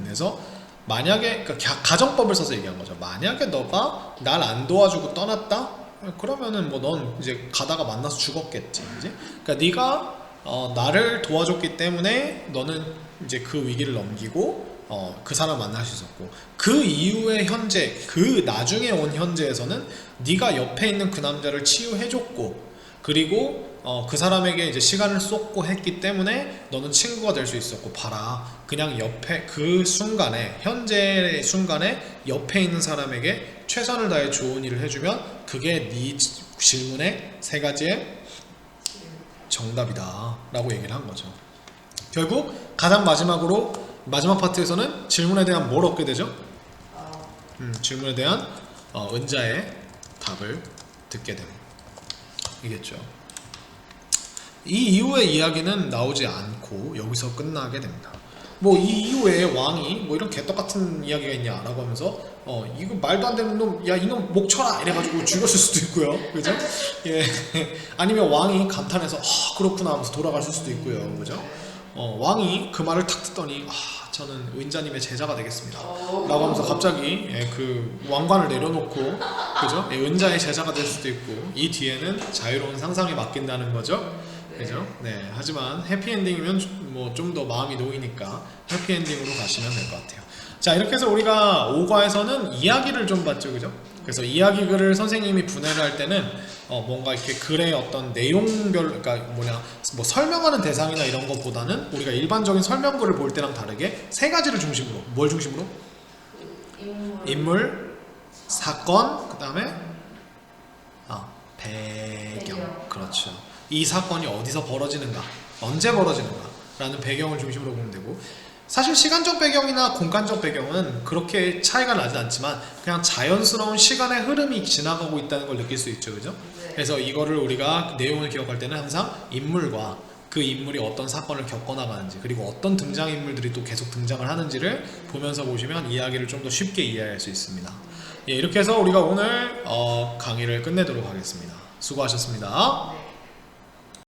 그래서 만약에, 그러니까 가정법을 써서 얘기한 거죠. 만약에 너가 날 안 도와주고 떠났다? 그러면은 뭐 넌 이제 가다가 만나서 죽었겠지. 그지? 그러니까 네가 나를 도와줬기 때문에 너는 이제 그 위기를 넘기고 그 사람 만날 수 있었고, 그 이후의 현재, 그 나중에 온 현재에서는 네가 옆에 있는 그 남자를 치유해줬고, 그리고 그 사람에게 이제 시간을 쏟고 했기 때문에 너는 친구가 될 수 있었고, 봐라, 그냥 옆에 그 순간에, 현재의 순간에 옆에 있는 사람에게 최선을 다해 좋은 일을 해주면 그게 네 질문의 세 가지의 정답이다 라고 얘기를 한 거죠. 결국 가장 마지막으로, 마지막 파트에서는 질문에 대한 뭘 얻게 되죠? 질문에 대한 은자의 답을 듣게 됩니다. 이겠죠. 이 이후의 이야기는 나오지 않고 여기서 끝나게 됩니다. 뭐 이 이후에 왕이 뭐 이런 개떡 같은 이야기가 있냐라고 하면서 이거 말도 안 되는 놈, 야 이놈 목 쳐라 이래가지고 죽였을 수도 있고요. 그죠? 예. 아니면 왕이 감탄해서 그렇구나 하면서 돌아갔을 수도 있고요. 그죠? 왕이 그 말을 탁 듣더니 저는 은자님의 제자가 되겠습니다 라고 하면서 갑자기 그 왕관을 내려놓고, 그죠? 은자의 제자가 될 수도 있고, 이 뒤에는 자유로운 상상에 맡긴다는 거죠. 그죠? 네. 하지만 해피엔딩이면 뭐 좀 더 마음이 놓이니까 해피엔딩으로 가시면 될 것 같아요. 자, 이렇게 해서 우리가 5과에서는 이야기를 좀 봤죠. 그죠? 그래서 이야기 글을 선생님이 분해를 할 때는 뭔가 이렇게 글의 어떤 내용별, 그러니까 뭐 설명하는 대상이나 이런 것보다는 우리가 일반적인 설명글을 볼 때랑 다르게 세 가지를 중심으로, 뭘 중심으로? 인물, 사건, 그 다음에 배경. 그렇죠. 이 사건이 어디서 벌어지는가, 언제 벌어지는가 라는 배경을 중심으로 보면 되고, 사실 시간적 배경이나 공간적 배경은 그렇게 차이가 나지 않지만 그냥 자연스러운 시간의 흐름이 지나가고 있다는 걸 느낄 수 있죠. 그죠? 그래서 이거를 우리가 내용을 기억할 때는 항상 인물과 그 인물이 어떤 사건을 겪어나가는지, 그리고 어떤 등장인물들이 또 계속 등장을 하는지를 보면서 보시면 이야기를 좀 더 쉽게 이해할 수 있습니다. 예, 이렇게 해서 우리가 오늘 강의를 끝내도록 하겠습니다. 수고하셨습니다.